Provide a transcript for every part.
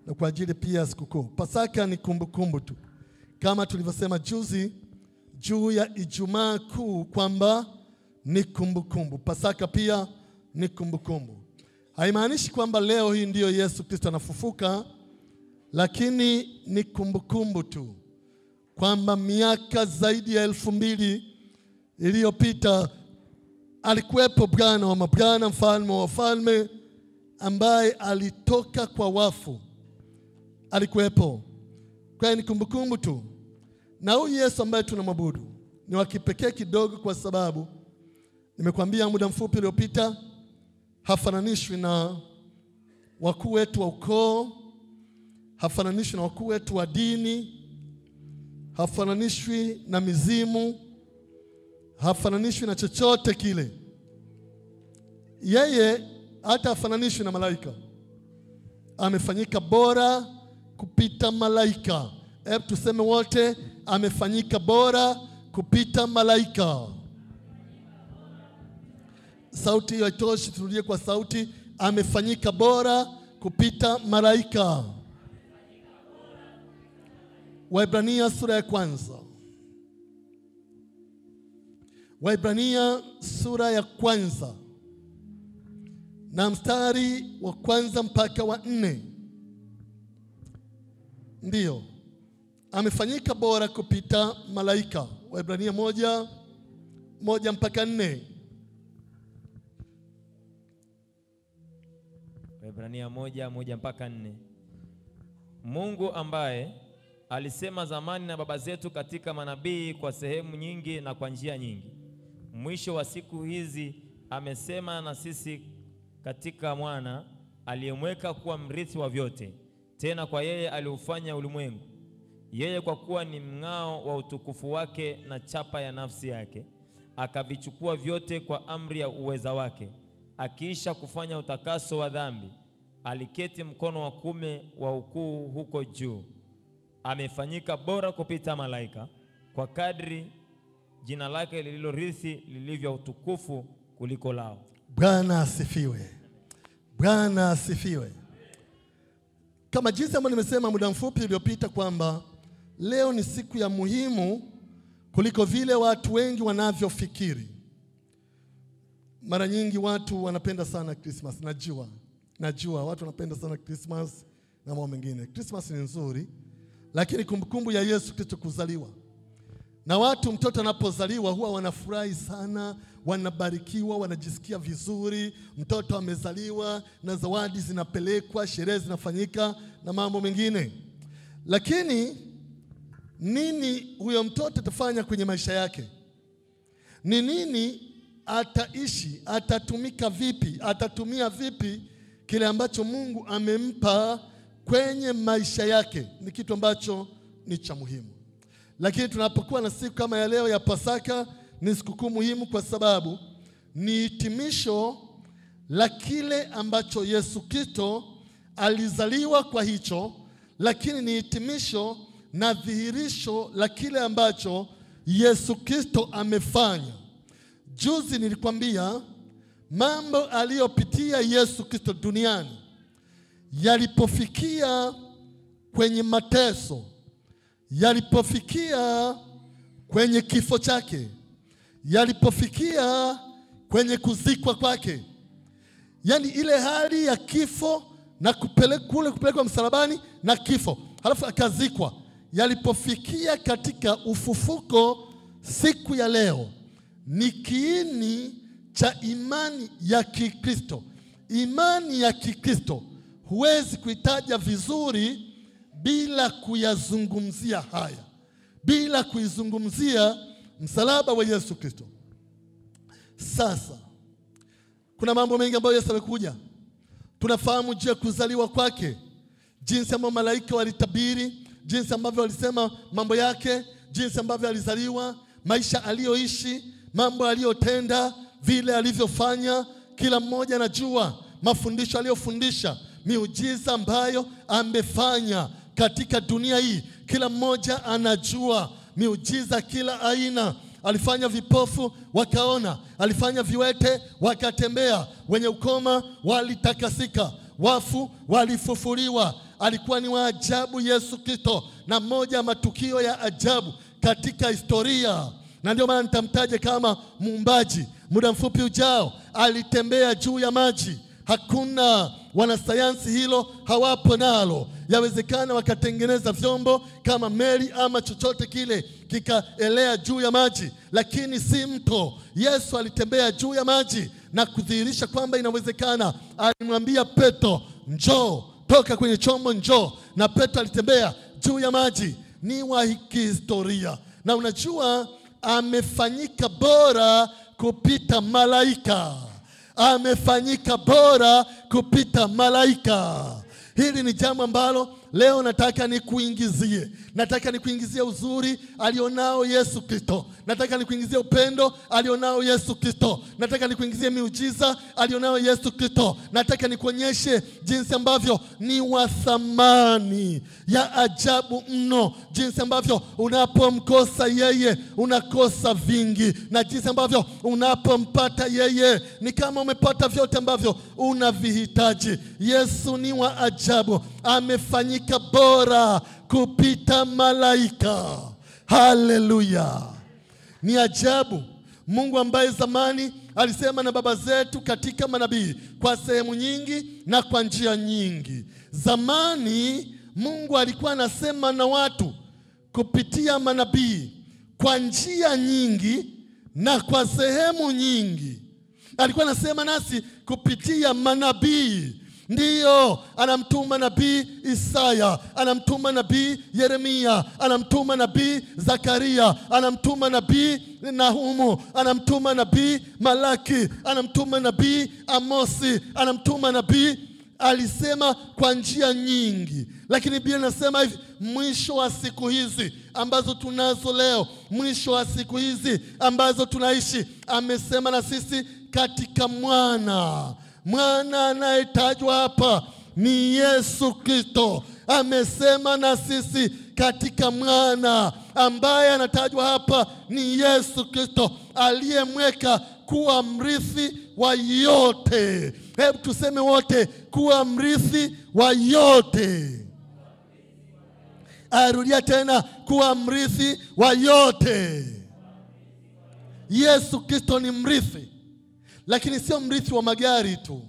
na kwa ajili pia ya sikukuu. Pasaka ni kumbukumbu tu, kama tulivyosema juzi juu ya Ijumaa Kuu kwamba ni kumbukumbu. Pasaka pia ni kumbukumbu. Haimaanishi kwamba leo hii ndiyo Yesu Kristo anafufuka, lakini ni kumbukumbu tu kwamba miaka zaidi ya 2000 iliyopita alikuwepo Bwana wa mabwana, mfalme wa wafalme, ambaye alitoka kwa wafu. Alikuwepo. Kwa hiyo ni kumbukumbu tu. Na huyu Yesu ambaye tunamwabudu ni wa kipekee kidogo, kwa sababu nimekuambia muda mfupi uliopita, hafananishwi na wakuu wetu wa ukoo, hafananishwi na wakuu wetu wa dini, hafananishwi na mizimu, hafananishwi na chochote kile. Yeye hata hafananishwi na malaika. Amefanyika bora kupita malaika. Hebu tuseme wote, amefanyika bora kupita malaika. Sauti hiyo haitoshi, turudie kwa sauti. Amefanyika bora kupita malaika. Waebrania sura ya kwanza. Waebrania sura ya kwanza na mstari wa kwanza mpaka wa 4. Ndiyo, amefanyika bora kupita malaika. Waebrania 1:1 mpaka 4. Waebrania 1:1 mpaka 4. Mungu ambaye alisema zamani na baba zetu katika manabii kwa sehemu nyingi na kwa njia nyingi, mwisho wa siku hizi amesema na sisi katika mwana aliyemweka kuwa mrithi wa vyote. Tena kwa yeye aliufanya ulimwengu, yeye kwa kuwa ni mng'ao wa utukufu wake na chapa ya nafsi yake, akavichukua vyote kwa amri ya uweza wake. Akiisha kufanya utakaso wa dhambi, aliketi mkono wa kuume wa ukuu huko juu. Amefanyika bora kupita malaika, kwa kadri jina lake lililorithi lilivyo utukufu kuliko lao. Bwana asifiwe. Bwana asifiwe. Kama jinsi ambavyo nimesema muda mfupi uliopita kwamba leo ni siku ya muhimu kuliko vile watu wengi wanavyofikiri. Mara nyingi watu wanapenda sana Christmas. Najua watu wanapenda sana Christmas na mambo mengine. Christmas ni nzuri, lakini kumbukumbu ya Yesu Kristo kuzaliwa. Na watu mtoto anapozaliwa huwa wanafurahi sana, wanabarikiwa, wanajisikia vizuri. Mtoto amezaliwa na zawadi zinapelekwa, sherehe zinafanyika na mambo mengine. Lakini nini huyo mtoto atafanya kwenye maisha yake? Ni nini ataishi? Atatumika vipi? Atatumia vipi kile ambacho Mungu amempa kwenye maisha yake? Ni kitu ambacho ni cha muhimu. Lakini tunapokuwa na siku kama ya leo ya Pasaka, ni sikukuu muhimu kwa sababu ni hitimisho la kile ambacho Yesu Kristo alizaliwa kwa hicho, lakini ni hitimisho na dhihirisho la kile ambacho Yesu Kristo amefanya. Juzi nilikwambia mambo aliyopitia Yesu Kristo duniani yalipofikia kwenye mateso, yalipofikia kwenye kifo chake, yalipofikia kwenye kuzikwa kwake. Yani ile hali ya kifo na kupelekwa msalabani na kifo, halafu akazikwa, yalipofikia katika ufufuko siku ya leo, ni kiini cha imani ya Kikristo. Imani ya Kikristo huwezi kuitaja vizuri bila kuyazungumzia haya, bila kuizungumzia msalaba wa Yesu Kristo. Sasa kuna mambo mengi ambayo Yesu amekuja. Tunafahamu juu ya kuzaliwa kwake, jinsi ambavyo malaika walitabiri, jinsi ambavyo walisema mambo yake, jinsi ambavyo alizaliwa, maisha aliyoishi, mambo aliyotenda, vile alivyofanya. Kila mmoja anajua mafundisho aliyofundisha, miujiza ambayo amefanya katika dunia hii. Kila mmoja anajua miujiza kila aina. Alifanya vipofu wakaona, alifanya viwete wakatembea, wenye ukoma walitakasika, wafu walifufuliwa, alikuwa ni wa ajabu Yesu Kristo, na moja ya matukio ya ajabu katika historia, na ndio maana nitamtaja kama muumbaji. Muda mfupi ujao alitembea juu ya maji. Hakuna wanasayansi hilo hawapo nalo. Yawezekana wakatengeneza vyombo kama meli ama chochote kile kikaelea juu ya maji, lakini si mto. Yesu alitembea juu ya maji na kudhihirisha kwamba inawezekana. Alimwambia Petro, njoo, toka kwenye chombo, njoo. Na Petro alitembea juu ya maji. Ni wa kihistoria. Na unajua, amefanyika bora kupita malaika. Amefanyika bora kupita malaika. Hili ni jambo ambalo leo nataka nikuingizie. Nataka nikuingizie uzuri alionao Yesu Kristo. Nataka nikuingizie upendo alionao Yesu Kristo. Nataka nikuingizie miujiza alionao Yesu Kristo. Nataka nikuonyeshe jinsi ambavyo ni wa thamani ya ajabu mno. Jinsi ambavyo unapomkosa yeye unakosa vingi, na jinsi ambavyo unapompata yeye ni kama umepata vyote ambavyo unavihitaji. Yesu ni wa ajabu. Amefanyika bora kupita malaika. Haleluya. Ni ajabu. Mungu ambaye zamani alisema na baba zetu katika manabii kwa sehemu nyingi na kwa njia nyingi. Zamani Mungu alikuwa anasema na watu kupitia manabii kwa njia nyingi na kwa sehemu nyingi. Alikuwa anasema nasi kupitia manabii. Ndiyo, anamtuma nabii Isaya, anamtuma nabii Yeremia, anamtuma nabii Zakaria, anamtuma nabii Nahumu, anamtuma nabii Malaki, anamtuma nabii Amosi, anamtuma nabii. Alisema kwa njia nyingi. Lakini Biblia inasema hivi, mwisho wa siku hizi ambazo tunazo leo, mwisho wa siku hizi ambazo tunaishi, amesema na sisi katika mwana. Mwana anayetajwa hapa ni Yesu Kristo. Amesema na sisi katika mwana ambaye anatajwa hapa ni Yesu Kristo, aliyemweka kuwa mrithi wa yote. Hebu tuseme wote, kuwa mrithi wa yote. Arudia tena, kuwa mrithi wa yote. Yesu Kristo ni mrithi. Lakini sio mrithi wa magari tu,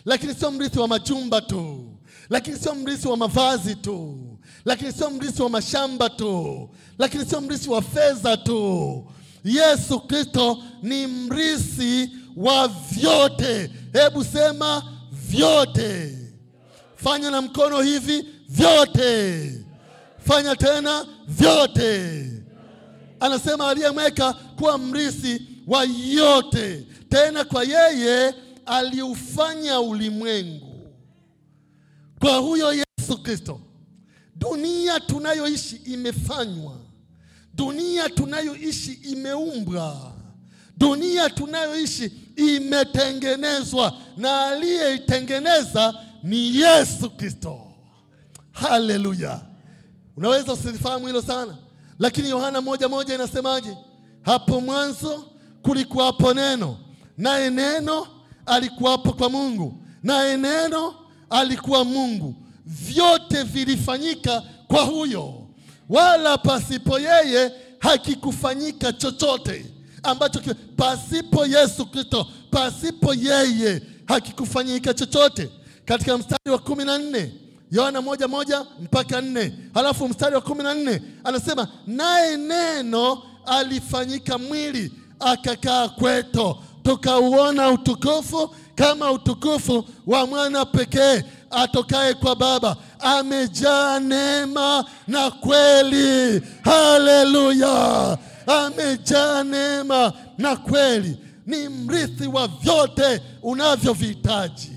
lakini sio mrithi wa majumba tu, lakini sio mrithi wa mavazi tu, lakini sio mrithi wa mashamba tu, lakini sio mrithi wa fedha tu. Yesu Kristo ni mrithi wa vyote. Hebu sema vyote. Fanya na mkono hivi, vyote. Fanya tena, vyote. Anasema aliyemweka kuwa mrithi wa yote. Tena kwa yeye aliufanya ulimwengu. Kwa huyo Yesu Kristo dunia tunayoishi imefanywa. Dunia tunayoishi imeumbwa. Dunia tunayoishi imetengenezwa, na aliyeitengeneza ni Yesu Kristo. Haleluya. Unaweza usifahamu hilo sana, lakini Yohana 1:1 inasemaje? Hapo mwanzo kulikuwapo neno, naye neno alikuwapo kwa Mungu, naye neno alikuwa Mungu. Vyote vilifanyika kwa huyo, wala pasipo yeye hakikufanyika chochote ambacho pasipo Yesu Kristo, pasipo yeye hakikufanyika chochote. Katika mstari wa 14, Yohana 1:1-4, halafu mstari wa 14 anasema, naye neno alifanyika mwili akakaa kwetu, tukauona utukufu kama utukufu wa mwana pekee atokaye kwa Baba, amejaa neema na kweli. Haleluya. Amejaa neema na kweli. Ni mrithi wa vyote unavyovihitaji,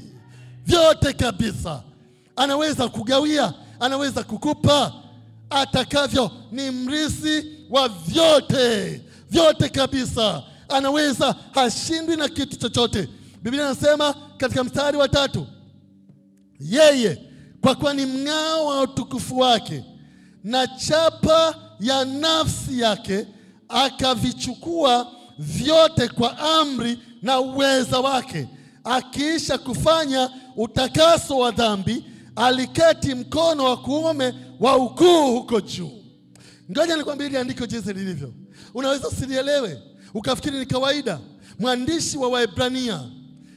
vyote kabisa. Anaweza kugawia, anaweza kukupa atakavyo. Ni mrithi wa vyote, vyote kabisa. Anaweza, hashindwi na kitu chochote. Biblia inasema katika mstari wa 3, yeye kwa kuwa ni mng'ao wa utukufu wake na chapa ya nafsi yake, akavichukua vyote kwa amri na uweza wake, akiisha kufanya utakaso wa dhambi, aliketi mkono wa kuume wa ukuu huko juu. Ngoja nikwambie hili andiko jinsi lilivyo. Unaweza usilielewe ukafikiri ni kawaida. Mwandishi wa Waebrania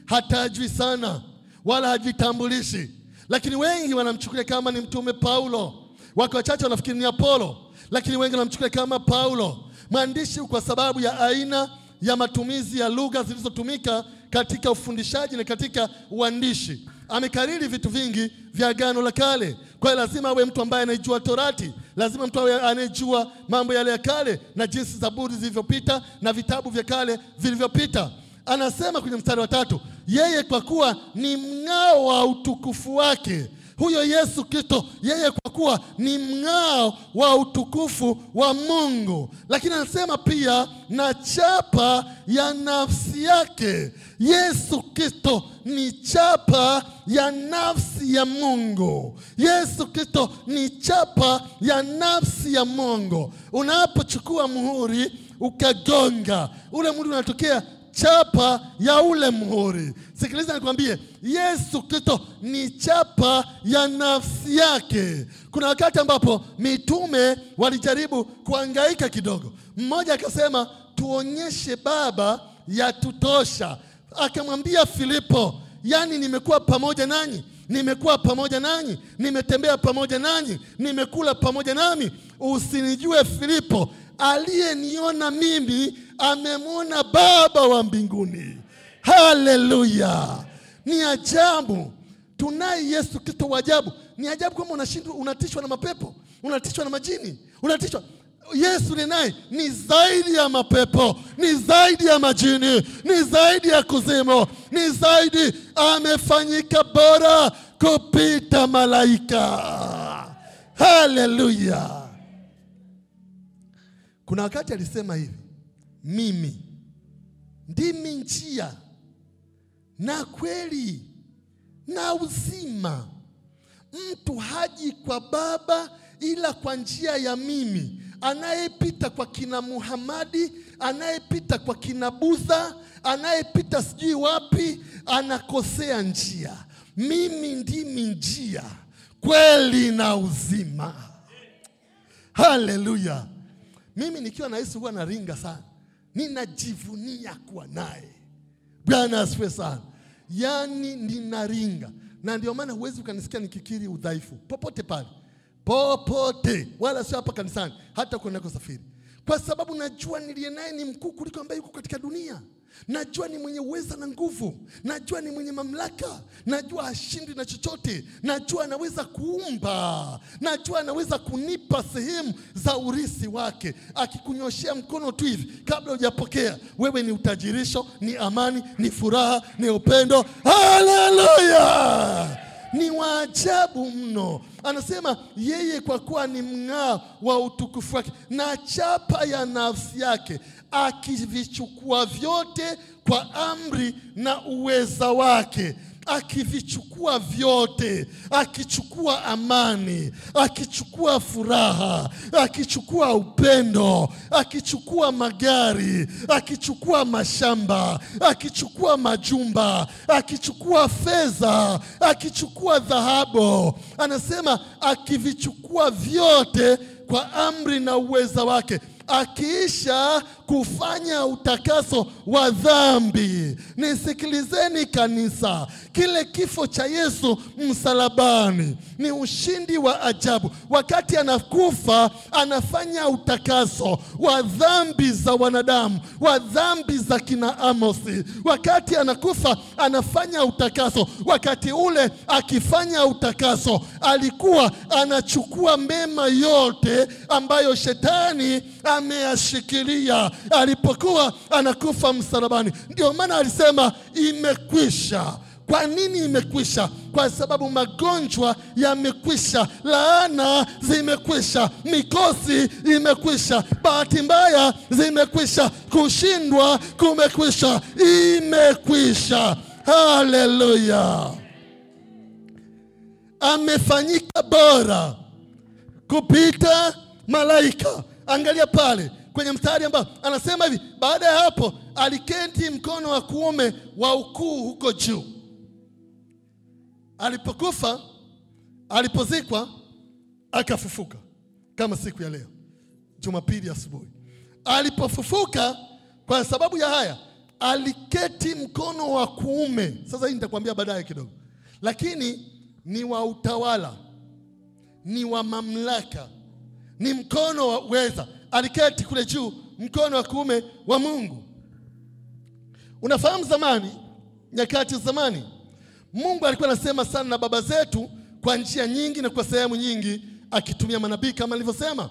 hatajui sana wala hajitambulishi, lakini wengi wanamchukulia kama ni mtume Paulo. Wako wachache wanafikiri ni Apolo, lakini wengi wanamchukulia kama Paulo. Mwandishi kwa sababu ya aina ya matumizi ya lugha zilizotumika katika ufundishaji na katika uandishi, amekariri vitu vingi vya Agano la Kale. Kwa hiyo lazima awe mtu ambaye anajua Torati, lazima mtu awe anajua mambo yale ya kale na jinsi Zaburi zilivyopita na vitabu vya kale vilivyopita. Anasema kwenye mstari wa 3, yeye kwa kuwa ni mng'ao wa utukufu wake. Huyo Yesu Kristo, yeye kwa kuwa ni mng'ao wa utukufu wa Mungu. Lakini anasema pia na chapa ya nafsi yake. Yesu Kristo ni chapa ya nafsi ya Mungu. Yesu Kristo ni chapa ya nafsi ya Mungu. Unapochukua muhuri ukagonga, ule muhuri unatokea chapa ya ule muhuri. Sikiliza nikwambie, Yesu Kristo ni chapa ya nafsi yake. Kuna wakati ambapo mitume walijaribu kuhangaika kidogo. Mmoja akasema, tuonyeshe Baba yatutosha. Akamwambia Filipo, yani nimekuwa pamoja nanyi, nimekuwa pamoja nanyi, nimetembea pamoja nanyi, nimekula pamoja nami. Usinijue Filipo, aliyeniona mimi amemwona Baba wa mbinguni. Haleluya! Ni ajabu. Tunaye Yesu Kristo wa ajabu. Ni ajabu kama unatishwa na mapepo, unatishwa na majini, unatishwa. Yesu naye ni zaidi ya mapepo, ni zaidi ya majini, ni zaidi ya kuzimu, ni zaidi, amefanyika bora kupita malaika. Haleluya! Kuna wakati alisema hivi, mimi ndimi njia na kweli na uzima. Mtu haji kwa Baba ila kwa njia ya mimi. Anayepita kwa kina Muhamadi, anayepita kwa kina Budha, anayepita sijui wapi, anakosea njia. Mimi ndimi njia, kweli na uzima. Haleluya! Mimi nikiwa na Yesu huwa naringa sana. Ninajivunia kuwa naye. Bwana asifiwe sana. Yani ninaringa. Na ndio maana huwezi ukanisikia nikikiri udhaifu popote pale. Popote, wala sio hapa kanisani, hata kwenda kusafiri. Kwa sababu najua niliye naye ni mkuu kuliko ambaye yuko katika dunia. Najua ni mwenye uweza na nguvu. Najua ni mwenye mamlaka. Najua hashindi na chochote. Najua anaweza kuumba. Najua anaweza kunipa sehemu za urithi wake. Akikunyoshea mkono tu hivi kabla hujapokea, wewe ni utajirisho, ni amani, ni furaha, ni upendo. Haleluya! Ni waajabu mno. Anasema yeye kwa kuwa ni mng'ao wa utukufu wake na chapa ya nafsi yake, akivichukua vyote kwa amri na uweza wake. Akivichukua vyote, akichukua amani, akichukua furaha, akichukua upendo, akichukua magari, akichukua mashamba, akichukua majumba, akichukua fedha, akichukua dhahabu. Anasema akivichukua vyote kwa amri na uweza wake, akiisha kufanya utakaso wa dhambi. Nisikilizeni kanisa, kile kifo cha Yesu msalabani ni ushindi wa ajabu. Wakati anakufa, anafanya utakaso wa dhambi za wanadamu, wa dhambi za kina Amosi. Wakati anakufa, anafanya utakaso. Wakati ule akifanya utakaso, alikuwa anachukua mema yote ambayo shetani ameyashikilia alipokuwa anakufa msalabani. Ndio maana alisema imekwisha. Kwa nini imekwisha? Kwa sababu magonjwa yamekwisha, laana zimekwisha, mikosi imekwisha, bahati mbaya zimekwisha, kushindwa kumekwisha, imekwisha. Haleluya! Amefanyika bora kupita malaika. Angalia pale kwenye mstari ambao anasema hivi, baada ya hapo aliketi mkono wa kuume wa ukuu huko juu. Alipokufa alipozikwa akafufuka kama siku ya leo Jumapili asubuhi. Alipofufuka, kwa sababu ya haya aliketi mkono wa kuume. Sasa hii nitakwambia baadaye kidogo, lakini ni wa utawala, ni wa mamlaka, ni mkono wa uweza. Aliketi kule juu, mkono wa kuume wa Mungu. Unafahamu zamani, nyakati zamani, Mungu alikuwa anasema sana na baba zetu kwa njia nyingi na kwa sehemu nyingi, akitumia manabii kama nilivyosema.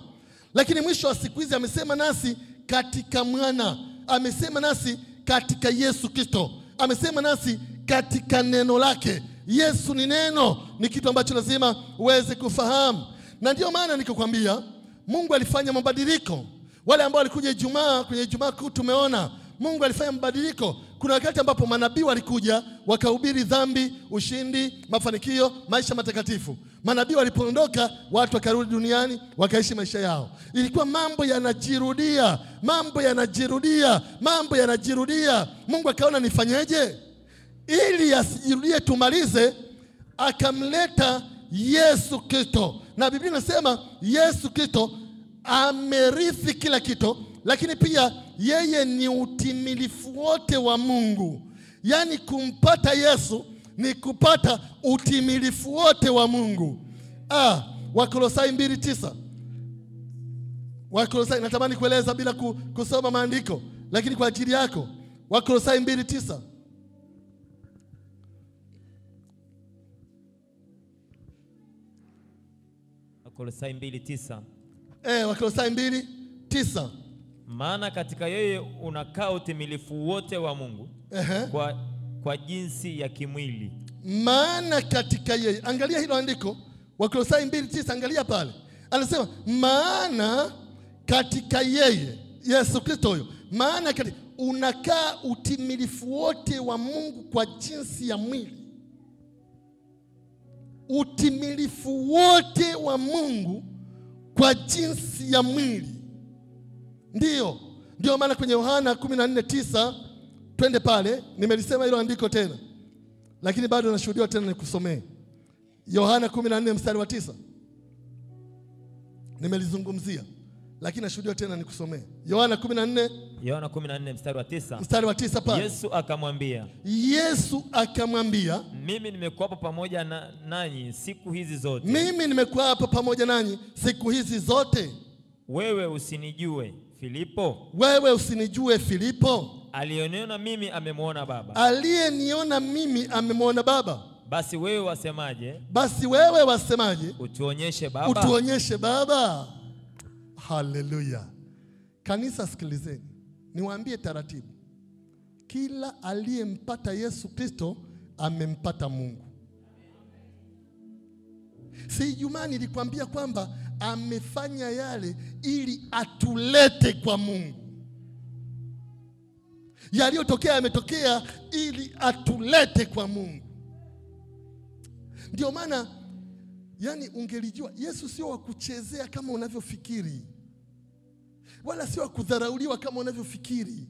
Lakini mwisho wa siku hizi amesema nasi katika mwana, amesema nasi katika Yesu Kristo, amesema nasi katika neno lake. Yesu ni neno, ni kitu ambacho lazima uweze kufahamu. Na ndio maana nikakwambia Mungu alifanya mabadiliko. Wale ambao walikuja Ijumaa, kwenye Ijumaa Kuu tumeona Mungu alifanya mabadiliko. Kuna wakati ambapo manabii walikuja wakahubiri dhambi, ushindi, mafanikio, maisha matakatifu. Manabii walipoondoka, watu wakarudi duniani wakaishi maisha yao. Ilikuwa mambo yanajirudia, mambo yanajirudia, mambo yanajirudia. Mungu akaona nifanyeje ili yasijirudie, tumalize, akamleta Yesu Kristo. Na Biblia inasema Yesu Kristo amerithi kila kitu, lakini pia yeye ni utimilifu wote wa Mungu. Yaani kumpata Yesu ni kupata utimilifu wote wa Mungu. Wakolosai 2:9. Wakolosai, natamani kueleza bila kusoma maandiko, lakini kwa ajili yako. Wakolosai 2:9. Wakolosai 2:9. Wakolosai 2:9. Maana katika yeye unakaa utimilifu wote wa Mungu kwa jinsi ya kimwili. Maana katika yeye, angalia hilo andiko, Wakolosai 2:9, angalia pale. Anasema maana katika yeye, Yesu Kristo huyo, maana katika unakaa utimilifu wote wa Mungu kwa jinsi ya mwili. Utimilifu wote wa Mungu kwa jinsi ya mwili. Ndio maana kwenye Yohana 14:9, twende pale, nimelisema hilo andiko tena, lakini bado nashuhudia tena nikusomee. Yohana 14:9. Nimelizungumzia, lakini nashuhudia tena nikusomee. Yohana 14:9 pale. Yesu akamwambia, mimi nimekuwa hapa pamoja nanyi siku hizi zote. Mimi nimekuwa hapa pamoja nanyi siku hizi zote. Wewe usinijue Filipo? Wewe usinijue Filipo? Aliyeniona mimi amemwona Baba. Aliyeniona mimi amemwona Baba. Basi wewe wasemaje? Utuonyeshe Baba. Utuonyeshe Baba. Haleluya. Kanisa, sikilizeni, niwaambie taratibu. Kila aliyempata Yesu Kristo amempata Mungu. Si Ijumaa nilikwambia kwamba amefanya yale ili atulete kwa Mungu. Yaliyotokea yametokea ili atulete kwa Mungu. Ndio maana, yani ungelijua Yesu sio wa kuchezea kama unavyofikiri, wala sio wa kudharauliwa kama unavyofikiri.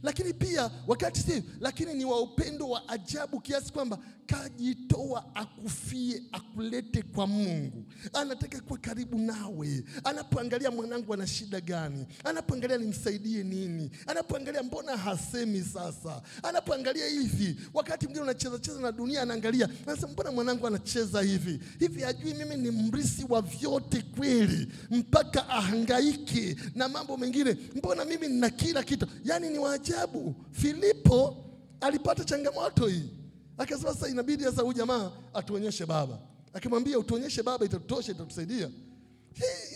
Lakini pia wakati sio, lakini ni wa upendo wa ajabu kiasi kwamba kajitoa akufie akulete kwa Mungu. Anataka kuwa karibu nawe. Anapoangalia mwanangu ana shida gani, anapoangalia nimsaidie nini, anapoangalia mbona hasemi sasa, anapoangalia hivi, wakati mwingine unacheza na dunia, anaangalia anasema mbona mwanangu anacheza hivi, hajui mimi ni mrisi wa vyote kweli, mpaka ahangaike na mambo mengine, mbona mimi nina kila kitu. Yani ni waajabu. Filipo alipata changamoto hii. Akasema sasa inabidi sasa huyu jamaa atuonyeshe Baba. Akimwambia utuonyeshe Baba itatutosha, itatusaidia.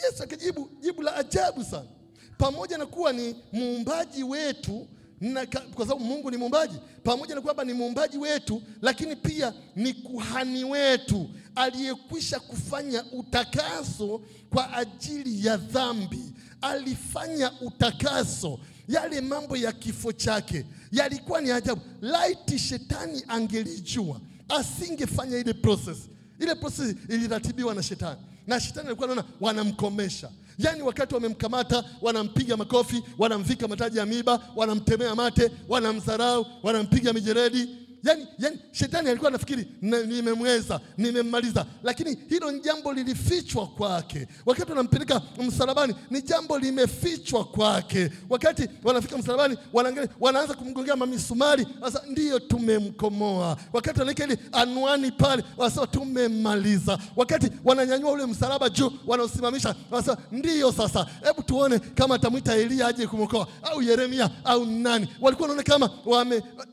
Yesu akajibu jibu la ajabu sana. Pamoja na kuwa ni muumbaji wetu, kwa sababu Mungu ni muumbaji, pamoja na kwamba ni muumbaji wetu, lakini pia ni kuhani wetu aliyekwisha kufanya utakaso kwa ajili ya dhambi. Alifanya utakaso. Yale mambo ya kifo chake yalikuwa ni ajabu. Laiti shetani angelijua, asingefanya ile process. Ile process iliratibiwa na shetani. Na shetani alikuwa anaona wanamkomesha. Yani wakati wamemkamata, wanampiga makofi, wanamvika mataji ya miba, wanamtemea mate, wanamdharau, wanampiga mijeredi. yani shetani alikuwa anafikiri nimemweza, nimemmaliza, lakini hilo ni jambo lilifichwa kwake. Wakati wanampeleka msalabani ni jambo limefichwa kwake. Wakati wanafika msalabani wanaanza kumgongea mamisumari, sasa ndio tumemkomoa. Wakati wanaweka ile anwani pale, wanasema tumemmaliza. Wakati wananyanyua ule msalaba juu, wanaosimamisha, wanasema ndio sasa, hebu tuone kama atamuita Elia aje kumwokoa au Yeremia au nani. Walikuwa wanaona kama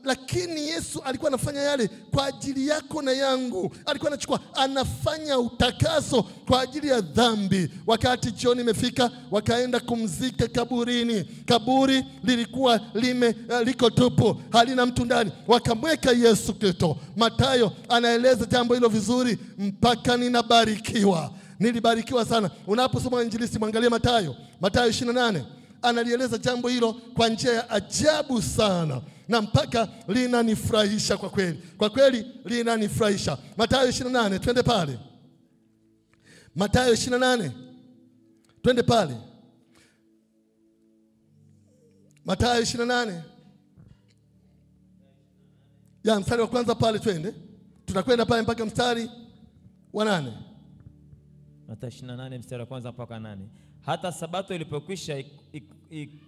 lakini Yesu alikuwa anafanya yale kwa ajili yako na yangu. Alikuwa anafanya utakaso kwa ajili ya dhambi. Wakati jioni imefika, wakaenda kumzika kaburini. Kaburi lilikuwa liko tupu, halina mtu ndani. Wakamweka Yesu Kristo. Mathayo anaeleza jambo hilo vizuri, mpaka ninabarikiwa. Nilibarikiwa sana. Unaposoma Injili, mwangalie Mathayo 28. Analieleza jambo hilo kwa njia ya ajabu sana, na mpaka linanifurahisha kwa kweli. Kwa kweli linanifurahisha. Mathayo 28, twende pale. Mathayo 28. Twende pale. Mathayo 28. Ya mstari wa kwanza pale twende. Tutakwenda pale mpaka mstari wa 8. Mathayo 28 mstari wa kwanza mpaka 8. Hata sabato ilipokwisha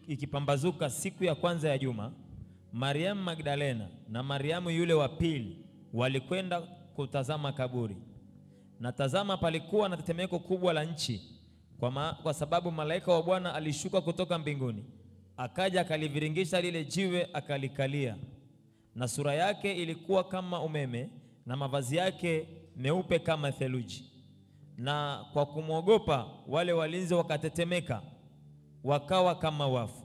ikipambazuka siku ya kwanza ya juma, Mariamu Magdalena na Mariamu yule wa pili walikwenda kutazama kaburi. Na tazama, palikuwa na tetemeko kubwa la nchi, kwa sababu malaika wa Bwana alishuka kutoka mbinguni, akaja akaliviringisha lile jiwe, akalikalia. Na sura yake ilikuwa kama umeme, na mavazi yake meupe kama theluji. Na kwa kumwogopa wale walinzi wakatetemeka, wakawa kama wafu.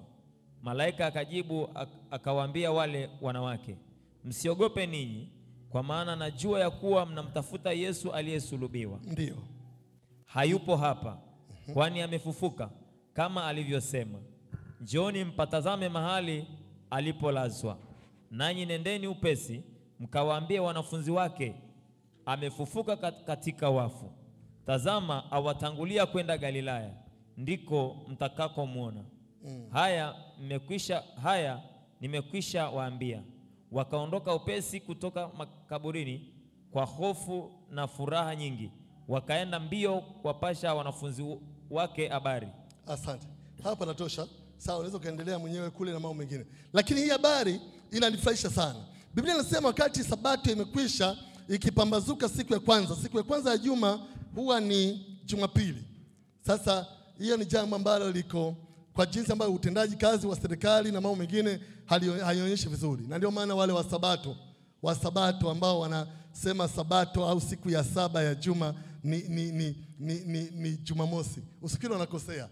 Malaika akajibu akawaambia wale wanawake, msiogope ninyi, kwa maana najua ya kuwa mnamtafuta Yesu aliyesulubiwa. Ndio. Hayupo hapa, kwani amefufuka kama alivyosema. Njooni mpatazame mahali alipolazwa. Nanyi nendeni upesi mkawaambie wanafunzi wake, amefufuka katika wafu. Tazama, awatangulia kwenda Galilaya, ndiko mtakakomwona. Haya nimekwisha waambia. Wakaondoka upesi kutoka makaburini kwa hofu na furaha nyingi, wakaenda mbio kuwapasha wanafunzi wake habari. Asante. Hapa natosha. Sawa, unaweza kaendelea mwenyewe kule na mambo mengine. Lakini hii habari inanifurahisha sana. Biblia inasema wakati sabato imekwisha ikipambazuka siku ya kwanza ya juma, huwa ni Jumapili. Sasa hiyo ni jambo ambalo liko kwa jinsi ambayo utendaji kazi wa serikali na mambo mengine haionyeshi vizuri. Na ndio maana wale wa sabato ambao wanasema sabato au siku ya saba ya juma ni Jumamosi. Usikiri wanakosea.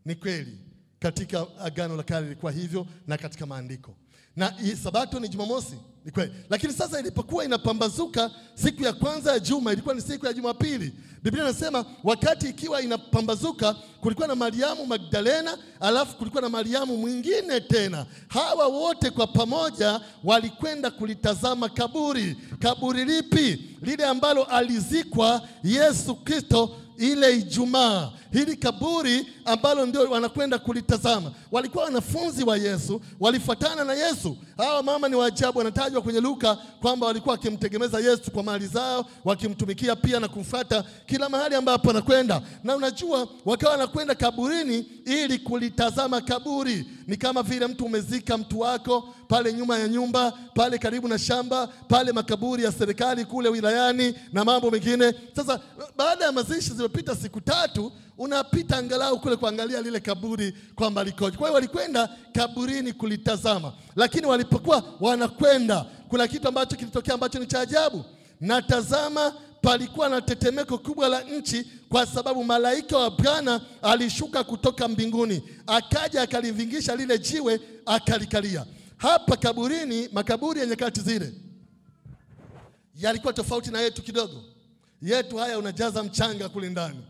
Ni kweli. Katika Agano la Kale ilikuwa hivyo, na katika maandiko. Na hii sabato ni Jumamosi, ni kweli. Lakini sasa ilipokuwa inapambazuka siku ya kwanza ya juma, ilikuwa ni siku ya Jumapili. Biblia inasema wakati ikiwa inapambazuka, kulikuwa na Mariamu Magdalena, alafu kulikuwa na Mariamu mwingine tena. Hawa wote kwa pamoja walikwenda kulitazama kaburi. Kaburi lipi? Lile ambalo alizikwa Yesu Kristo ile Ijumaa. Hili kaburi ambalo ndio wanakwenda kulitazama. Walikuwa wanafunzi wa Yesu, walifuatana na Yesu. Hawa mama ni waajabu, wanatajwa kwenye Luka kwamba walikuwa wakimtegemeza Yesu kwa mali zao, wakimtumikia pia na kumfuata kila mahali ambapo anakwenda. Na unajua wakawa wanakwenda kaburini ili kulitazama kaburi. Ni kama vile mtu umezika mtu wako pale nyuma ya nyumba, pale karibu na shamba, pale makaburi ya serikali kule wilayani na mambo mengine. Sasa baada ya mazishi zilipita siku 3, unapita angalau kule kuangalia lile kaburi kwamba likoje. Kwa hiyo walikwenda kaburini kulitazama. Lakini walipokuwa wanakwenda, kuna kitu ambacho kilitokea ambacho ni cha ajabu. Na tazama, palikuwa na tetemeko kubwa la nchi, kwa sababu malaika wa Bwana alishuka kutoka mbinguni, akaja akalivingisha lile jiwe, akalikalia. Hapa kaburini, makaburi ya nyakati zile yalikuwa tofauti na yetu kidogo. Yetu haya unajaza mchanga kule ndani,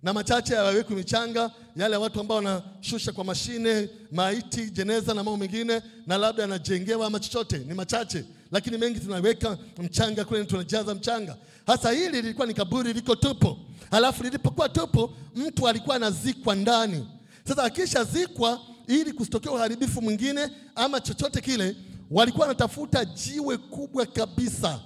na machache hayawekwi michanga, yale watu ambao wanashusha kwa mashine maiti, jeneza na mambo mengine, na labda anajengewa ama chochote, ni machache. Lakini mengi tunaweka mchanga kule, tunajaza mchanga. Hasa hili lilikuwa ni kaburi liko tupo. Halafu lilipokuwa tupo, mtu alikuwa anazikwa ndani. Sasa akisha zikwa, ili kusitokea uharibifu mwingine ama chochote kile, walikuwa wanatafuta jiwe kubwa kabisa,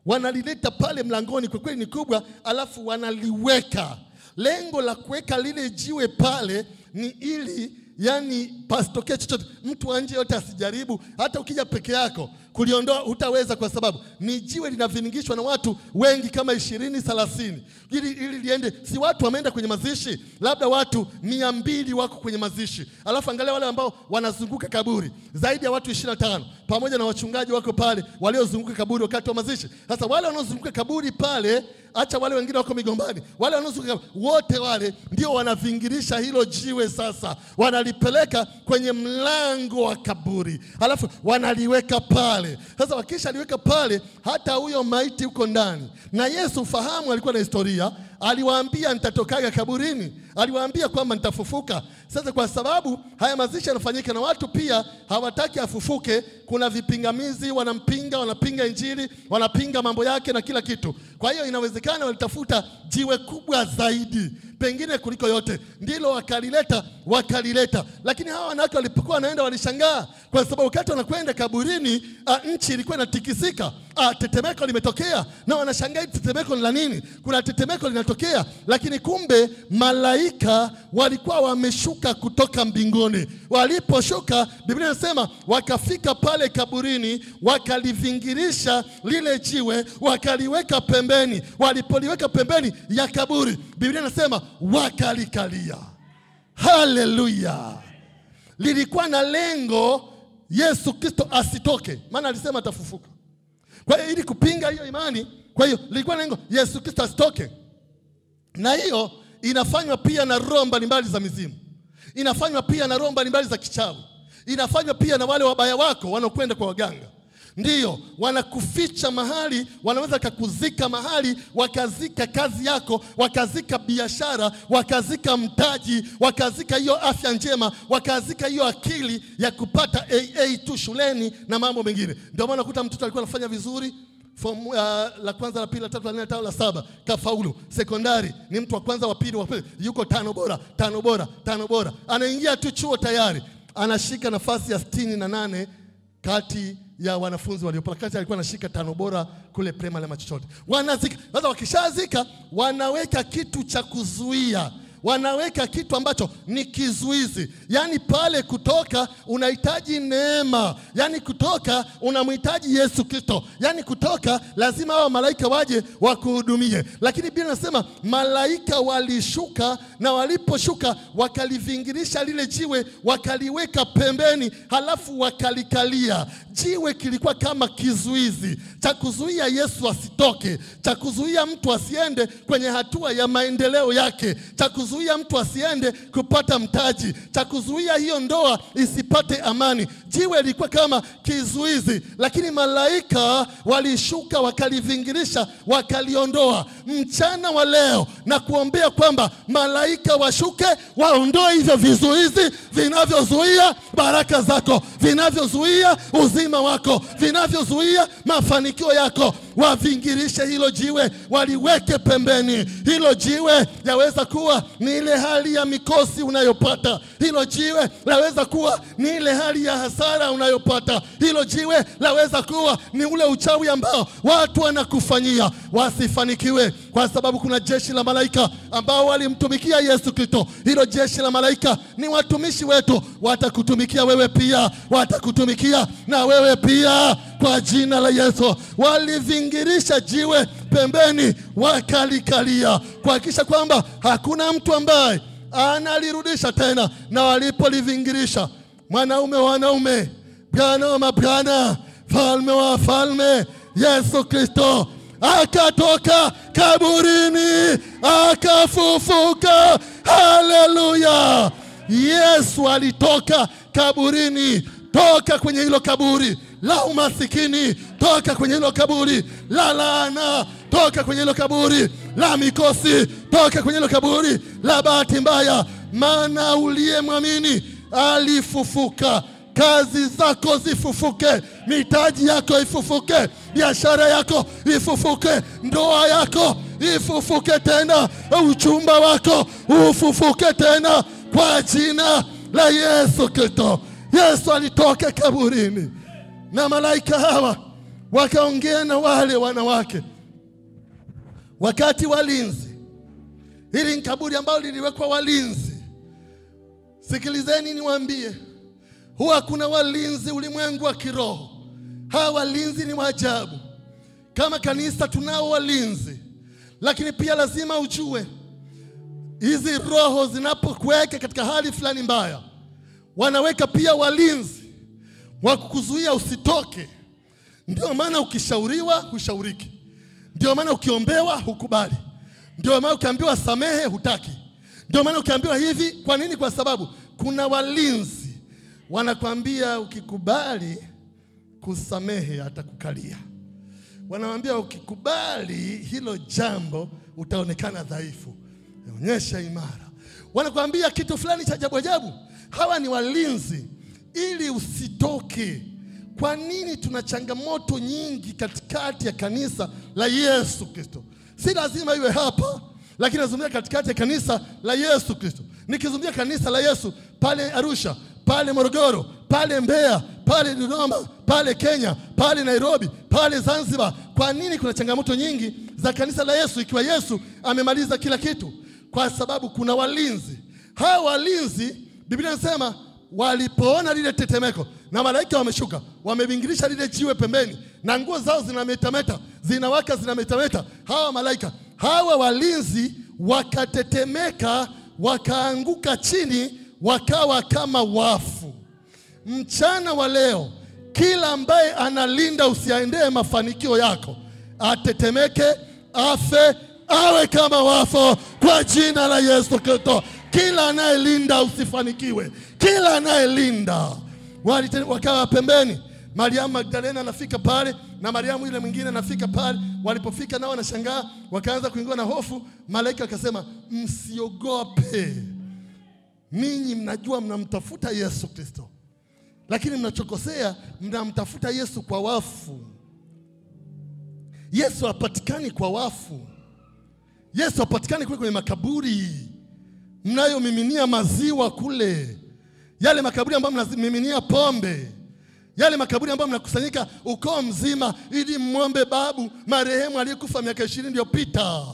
wanalileta pale mlangoni, kwa kweli ni kubwa, alafu wanaliweka. Lengo la kuweka lile jiwe pale ni ili pasitokee chochote, mtu wa nje yote asijaribu. Hata ukija peke yako kuliondoa hutaweza, kwa sababu ni jiwe linaviningishwa na watu wengi kama 20-30 ili liende. Si watu wameenda kwenye mazishi, labda watu 200 wako kwenye mazishi, alafu angalia wale ambao wanazunguka kaburi, zaidi ya watu 25 pamoja na wachungaji wako pale waliozunguka kaburi wakati wa mazishi. Sasa wale wanaozunguka kaburi pale, acha wale wengine wako migombani, wale wanaozunguka wote wale ndio wanavingirisha hilo jiwe. Sasa wanalipeleka kwenye mlango wa kaburi, alafu wanaliweka pale. Sasa wakisha liweka pale, hata huyo maiti uko ndani. Na Yesu fahamu alikuwa na historia, aliwaambia nitatokaga kaburini, aliwaambia kwamba nitafufuka. Sasa kwa sababu haya mazishi yanafanyika na watu pia hawataki afufuke, kuna vipingamizi, wanapinga injili, wanapinga mambo yake na kila kitu. Kwa hiyo inawezekana walitafuta jiwe kubwa zaidi, pengine kuliko yote, ndilo wakalileta. Lakini hawa wanawake walipokuwa wanaenda walishangaa, kwa sababu wakati wanakwenda kaburini nchi ilikuwa inatikisika, tetemeko limetokea, na wanashangaa tetemeko ni la nini? Kuna tetemeko linatokea, lakini kumbe malaika walikuwa wameshuka kutoka mbinguni. Waliposhuka, Biblia inasema wakafika pale kaburini, wakalivingirisha lile jiwe, wakaliweka pembeni. Walipoliweka pembeni ya kaburi, Biblia inasema wakalikalia. Haleluya! Lilikuwa na lengo Yesu Kristo asitoke, maana alisema atafufuka. Kwa hiyo ili kupinga hiyo imani, kwa hiyo lilikuwa na lengo Yesu Kristo asitoke. Na hiyo inafanywa pia na roho mbalimbali za mizimu, inafanywa pia na roho mbalimbali za kichawi, inafanywa pia na wale wabaya wako wanaokwenda kwa waganga. Ndiyo, wanakuficha mahali, wanaweza kukuzika mahali, wakazika kazi yako, wakazika biashara, wakazika mtaji, wakazika hiyo afya njema, wakazika hiyo akili ya kupata AA tu shuleni na mambo mengine. Ndio maana unakuta mtoto alikuwa anafanya vizuri form la kwanza, la pili, la tatu, la nne, la tano, la saba, kafaulu. Sekondari ni mtu wa kwanza, wa pili, yuko 5 bora. Anaingia tu chuo tayari anashika nafasi ya 68 kati ya wanafunzi waliopata. Kati alikuwa anashika 5 bora kule primary ama chochote. Wanazika. Sasa wakishazika, wanaweka kitu cha kuzuia, wanaweka kitu ambacho ni kizuizi. Yani pale kutoka unahitaji neema, yani kutoka unamhitaji Yesu Kristo, yani kutoka lazima hao malaika waje wakuhudumie. Lakini Biblia inasema malaika walishuka, na waliposhuka wakalivingirisha lile jiwe, wakaliweka pembeni, halafu wakalikalia. Jiwe kilikuwa kama kizuizi cha kuzuia Yesu asitoke, cha kuzuia mtu asiende kwenye hatua ya maendeleo yake, cha kuzuia mtu asiende kupata mtaji, cha kuzuia hiyo ndoa isipate amani. Jiwe lilikuwa kama kizuizi, lakini malaika walishuka, wakalivingirisha, wakaliondoa. Mchana wa leo na kuombea kwamba malaika washuke, waondoe hivyo vizuizi vinavyozuia baraka zako, vinavyozuia uzima wako, vinavyozuia mafanikio yako. Wavingirishe hilo jiwe, waliweke pembeni. Hilo jiwe yaweza kuwa ni ile hali ya mikosi unayopata. Hilo jiwe laweza kuwa ni ile hali ya hasara unayopata. Hilo jiwe laweza kuwa ni ule uchawi ambao watu wanakufanyia. Wasifanikiwe, kwa sababu kuna jeshi la malaika ambao walimtumikia Yesu Kristo. Hilo jeshi la malaika ni watumishi wetu, watakutumikia wewe pia, watakutumikia na wewe pia kwa jina la Yesu. Walivingirisha jiwe pembeni, wakalikalia, kuhakikisha kwamba hakuna mtu ambaye analirudisha tena. Na walipolivingirisha, mwanaume wa wanaume, Bwana wa mabwana, falme wa falme, Yesu Kristo akatoka kaburini, akafufuka. Haleluya! Yesu alitoka kaburini. Toka kwenye hilo kaburi la umasikini, toka kwenye hilo kaburi la laana, toka kwenye hilo kaburi la mikosi, toka kwenye hilo kaburi la bahati mbaya, maana uliyemwamini alifufuka. Kazi zako zifufuke, mitaji yako ifufuke, biashara yako ifufuke, ndoa yako ifufuke tena, uchumba wako ufufuke tena kwa jina la Yesu Kristo. Yesu alitoka kaburini. Na malaika hawa wakaongea na wale wanawake wakati walinzi. Hili ni kaburi ambalo liliwekwa walinzi. Sikilizeni niwaambie, huwa kuna walinzi ulimwengu wa kiroho. Hawa walinzi ni waajabu. Kama kanisa tunao walinzi, lakini pia lazima ujue hizi roho zinapokuweka katika hali fulani mbaya, wanaweka pia walinzi wa kukuzuia usitoke. Ndio maana ukishauriwa hushauriki. Ndio maana ukiombewa hukubali. Ndio maana ukiambiwa samehe hutaki. Ndio maana ukiambiwa hivi. Kwa nini? Kwa sababu kuna walinzi wanakuambia ukikubali kusamehe atakukalia. Wanamwambia ukikubali hilo jambo utaonekana dhaifu, onyesha imara. Wanakuambia kitu fulani cha ajabu ajabu. Hawa ni walinzi ili usitoke. Kwa nini tuna changamoto nyingi katikati ya kanisa la Yesu Kristo? Si lazima iwe hapa, lakini nazungumzia katikati ya kanisa la Yesu Kristo. Nikizungumzia kanisa la Yesu pale Arusha, pale Morogoro, pale Mbeya, pale Dodoma, pale Kenya, pale Nairobi, pale Zanzibar. Kwa nini kuna changamoto nyingi za kanisa la Yesu ikiwa Yesu amemaliza kila kitu? Kwa sababu kuna walinzi. Hawa walinzi, Biblia inasema walipoona lile tetemeko na malaika wameshuka, wamebingirisha lile jiwe pembeni na nguo zao zinametameta, zinawaka zinametameta. Hawa malaika, hawa walinzi wakatetemeka, wakaanguka chini, wakawa kama wafu. Mchana wa leo, kila ambaye analinda usiaendee mafanikio yako, atetemeke, afe, awe kama wafu kwa jina la Yesu Kristo. Kila anayelinda usifanikiwe, kila anayelinda. Wakawa pembeni. Mariamu Magdalena anafika pale na Mariamu yule mwingine anafika pale. Walipofika nao wanashangaa, wakaanza kuingiwa na hofu. Malaika akasema, msiogope. Ninyi mnajua mnamtafuta Yesu Kristo, lakini mnachokosea, mnamtafuta Yesu kwa wafu. Yesu hapatikani kwa wafu. Yesu hapatikani kule kwenye makaburi mnayomiminia maziwa kule. Yale makaburi ambayo mnamiminia pombe. Yale makaburi ambayo mnakusanyika ukoo mzima ili muombe babu marehemu aliyekufa miaka 20 iliyopita.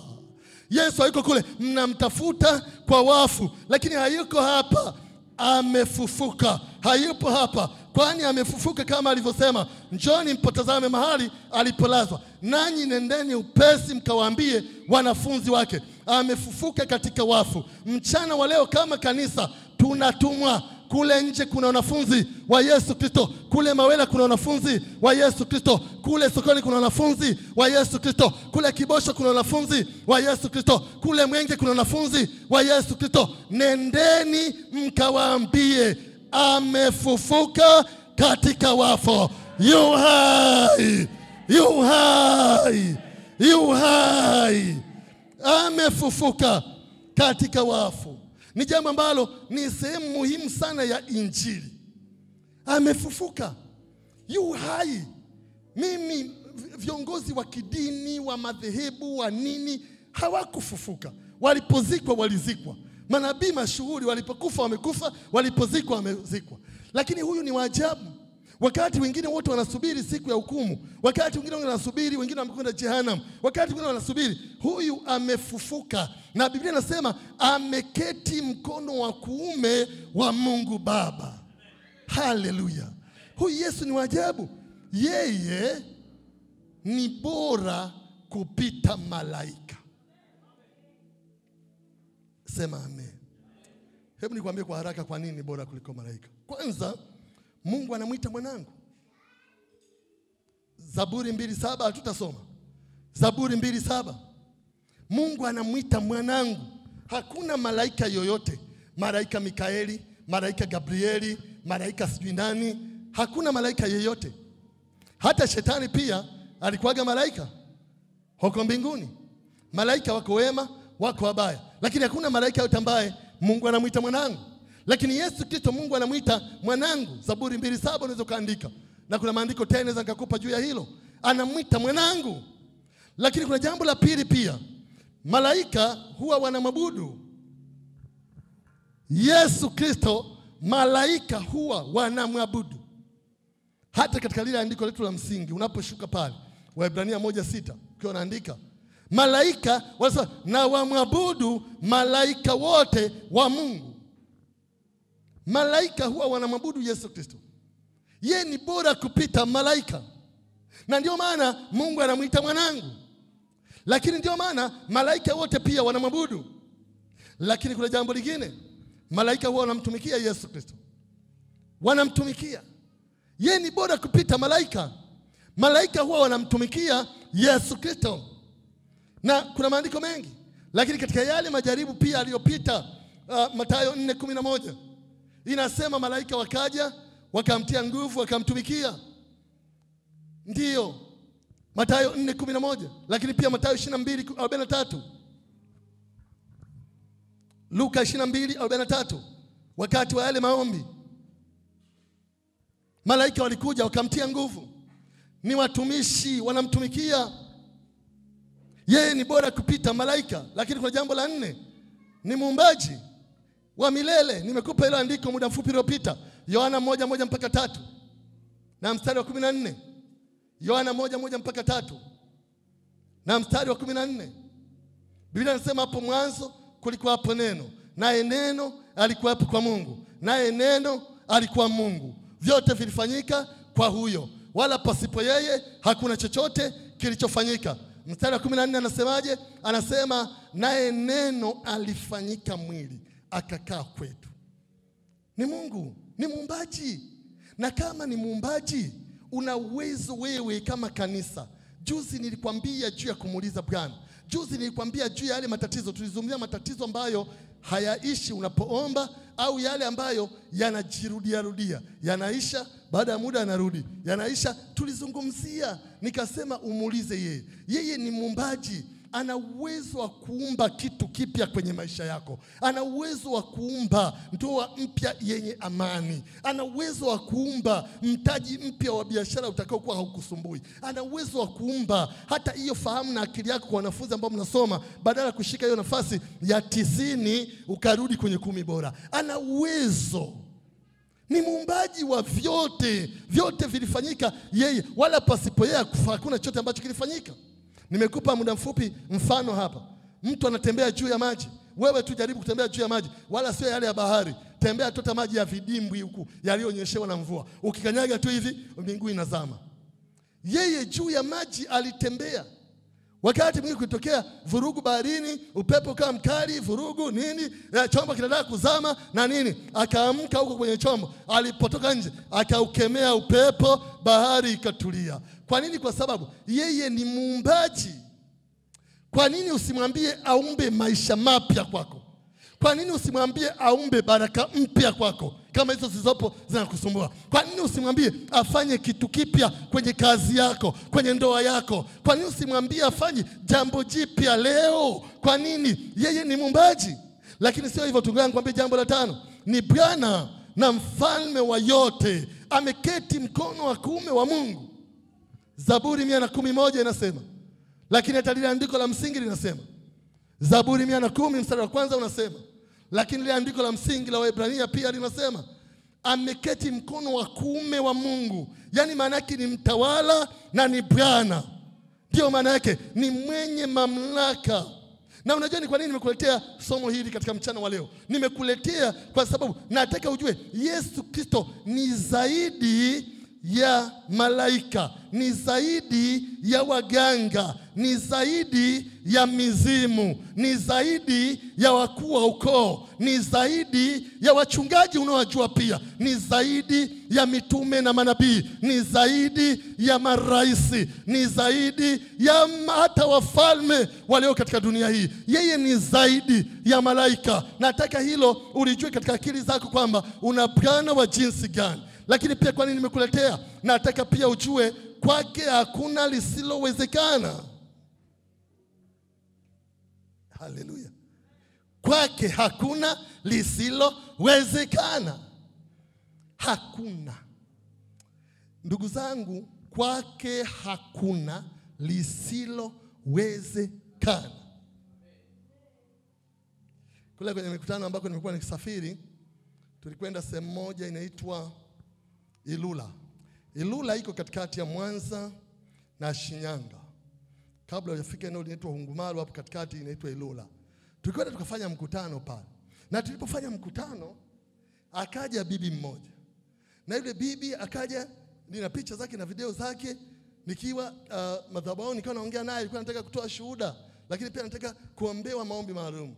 Yesu hayuko kule, mnamtafuta kwa wafu. Lakini hayuko hapa, amefufuka. Hayupo hapa, kwani amefufuka kama alivyosema, njoni mpotazame mahali alipolazwa, nanyi nendeni upesi mkawaambie wanafunzi wake, amefufuka katika wafu. Mchana wa leo kama kanisa tunatumwa. Kule nje kuna wanafunzi wa Yesu Kristo. Kule Mawela kuna wanafunzi wa Yesu Kristo. Kule sokoni kuna wanafunzi wa Yesu Kristo. Kule Kibosho kuna wanafunzi wa Yesu Kristo. Kule Mwenge kuna wanafunzi wa Yesu Kristo. Nendeni mkawaambie amefufuka katika wafu. Yu hai, yu hai, yu hai. Amefufuka katika wafu. Ni jambo ambalo ni sehemu muhimu sana ya Injili. Amefufuka, yu hai. Mimi viongozi wa kidini, wa madhehebu, wa nini, hawakufufuka. Walipozikwa walizikwa. Manabii mashuhuri walipokufa wamekufa, walipozikwa wamezikwa. Lakini huyu ni waajabu. Wakati wengine wote wanasubiri siku ya hukumu, wakati wengine wanasubiri, wengine wamekwenda jehanamu, wakati wengine wanasubiri, huyu amefufuka. Na Biblia inasema ameketi mkono wa kuume wa Mungu Baba. Haleluya. Huyu Yesu ni waajabu. Yeye ni bora kupita malaika. Sema amen. Hebu nikwambie kwa haraka kwa nini ni bora kuliko malaika. Kwanza, Mungu anamuita mwanangu. Zaburi 2:7 tutasoma. Zaburi 2:7. Mungu anamuita mwanangu. Hakuna malaika yoyote, malaika Mikaeli, malaika Gabrieli, malaika sijui nani, hakuna malaika yeyote. Hata shetani pia alikuwaga malaika huko mbinguni. Malaika wako wema, wako wabaya, lakini hakuna malaika yote ambaye Mungu anamuita mwanangu. Lakini Yesu Kristo Mungu anamuita mwanangu. Zaburi 2:7 unaweza kaandika. Na kuna maandiko tena naweza nikakupa juu ya hilo. Anamuita mwanangu. Lakini kuna jambo la pili pia. Malaika huwa wanamwabudu Yesu Kristo, malaika huwa wanamwabudu. Hata katika lile andiko letu la msingi unaposhuka pale Waebrania 1:6 ukiwa unaandika malaika wanasema na wamwabudu malaika wote wa Mungu. Malaika huwa wanamwabudu Yesu Kristo. Yeye ni bora kupita malaika. Na ndio maana Mungu anamuita mwanangu. Lakini ndio maana malaika wote pia wanamwabudu. Lakini kuna jambo lingine. Malaika huwa wanamtumikia Yesu Kristo. Wanamtumikia. Yeye ni bora kupita malaika. Malaika huwa wanamtumikia Yesu Kristo. Na kuna maandiko mengi. Lakini katika yale majaribu pia aliyopita Mathayo 4:11 inasema malaika wakaja wakamtia nguvu wakamtumikia. Ndiyo Mathayo 4:11. Lakini pia Mathayo 22:43, Luka 22:43, wakati wa yale maombi malaika walikuja wakamtia nguvu. Ni watumishi wanamtumikia. Yeye ni bora kupita malaika. Lakini kuna jambo la 4, ni muumbaji wa milele. Nimekupa hilo andiko muda mfupi uliopita, Yohana 1:1-3 na mstari wa 14. Yohana 1:1-3 na mstari wa 14. Biblia inasema hapo mwanzo kulikuwa hapo neno, naye neno alikuwa hapo kwa Mungu, naye neno alikuwa Mungu. Vyote vilifanyika kwa huyo, wala pasipo yeye hakuna chochote kilichofanyika. Mstari wa 14 anasemaje? Anasema naye neno alifanyika mwili akakaa kwetu. Ni Mungu, ni muumbaji. Na kama ni muumbaji, una uwezo wewe kama kanisa. Juzi nilikwambia juu ya kumuuliza Bwana. Juzi nilikwambia juu ya yale matatizo. Tulizungumzia matatizo ambayo hayaishi unapoomba, au yale ambayo yanajirudia, yanaisha baada ya muda yanarudi, yanaisha. Tulizungumzia, nikasema umuulize yeye. Yeye ni muumbaji. Ana uwezo wa kuumba kitu kipya kwenye maisha yako. Ana uwezo wa kuumba ndoa mpya yenye amani. Ana uwezo wa kuumba mtaji mpya wa biashara utakao kuwa haukusumbui. Ana uwezo wa kuumba hata hiyo fahamu na akili yako kwa wanafunzi ambao mnasoma, badala kushika hiyo nafasi ya 90 ukarudi kwenye 10 bora. Ana uwezo. Ni muumbaji wa vyote. Vyote vilifanyika yeye, wala pasipo yeye hakuna chochote ambacho kilifanyika. Nimekupa muda mfupi mfano hapa. Mtu anatembea juu ya maji. Wewe tu jaribu kutembea juu ya maji, wala sio yale ya bahari. Tembea tota maji ya vidimbwi huku yaliyonyeshewa na mvua. Ukikanyaga tu hivi mbingu inazama. Yeye juu ya maji alitembea. Wakati mwingine kutokea vurugu baharini, upepo kama mkali, vurugu nini, chombo kinataka kuzama na nini, akaamka huko kwenye chombo. Alipotoka nje akaukemea upepo, bahari ikatulia. Kwa nini? Kwa sababu yeye ni muumbaji. Kwa nini usimwambie aumbe maisha mapya kwako? Kwa nini usimwambie aumbe baraka mpya kwako kama hizo zilizopo zinakusumbua? Kwa nini usimwambie afanye kitu kipya kwenye kazi yako, kwenye ndoa yako? Kwa nini usimwambie afanye jambo jipya leo? Kwa nini? Yeye ni muumbaji. Lakini sio hivyo, tungoja nikwambie jambo la 5. Ni Bwana na mfalme wa yote, ameketi mkono wa kuume wa Mungu. Zaburi 111 inasema. Lakini hata lile andiko la msingi linasema. Zaburi 110 mstari wa 1 unasema. Lakini lile andiko la msingi la Waebrania pia linasema ameketi mkono wa kuume wa Mungu. Yaani maana yake ni mtawala na ni Bwana. Ndio maana yake ni mwenye mamlaka. Na unajua ni kwa nini nimekuletea somo hili katika mchana wa leo? Nimekuletea kwa sababu nataka ujue Yesu Kristo ni zaidi ya malaika, ni zaidi ya waganga, ni zaidi ya mizimu, ni zaidi ya wakuu wa ukoo, ni zaidi ya wachungaji unaowajua pia, ni zaidi ya mitume na manabii, ni zaidi ya maraisi, ni zaidi ya hata wafalme walio katika dunia hii. Yeye ni zaidi ya malaika. Nataka hilo ulijue katika akili zako kwamba una Bwana wa jinsi gani. Lakini pia kwa nini nimekuletea? Nataka pia ujue kwake hakuna lisilowezekana. Haleluya. Kwake hakuna lisilowezekana. Hakuna. Ndugu zangu, kwake hakuna lisilowezekana. Kule kwenye mikutano ambako nimekuwa nikisafiri, tulikwenda sehemu moja inaitwa Ilula. Ilula iko katikati ya Mwanza na Shinyanga. Kabla hujafika eneo linaitwa Hungumaru, hapo katikati inaitwa Ilula. Tulikwenda tukafanya mkutano pale. Na tulipofanya mkutano, akaja bibi mmoja. Na yule bibi akaja, nina picha zake na video zake, nikiwa madhabahuni nikawa naongea naye, nilikuwa nataka kutoa shuhuda, lakini pia nataka kuombewa maombi maalum.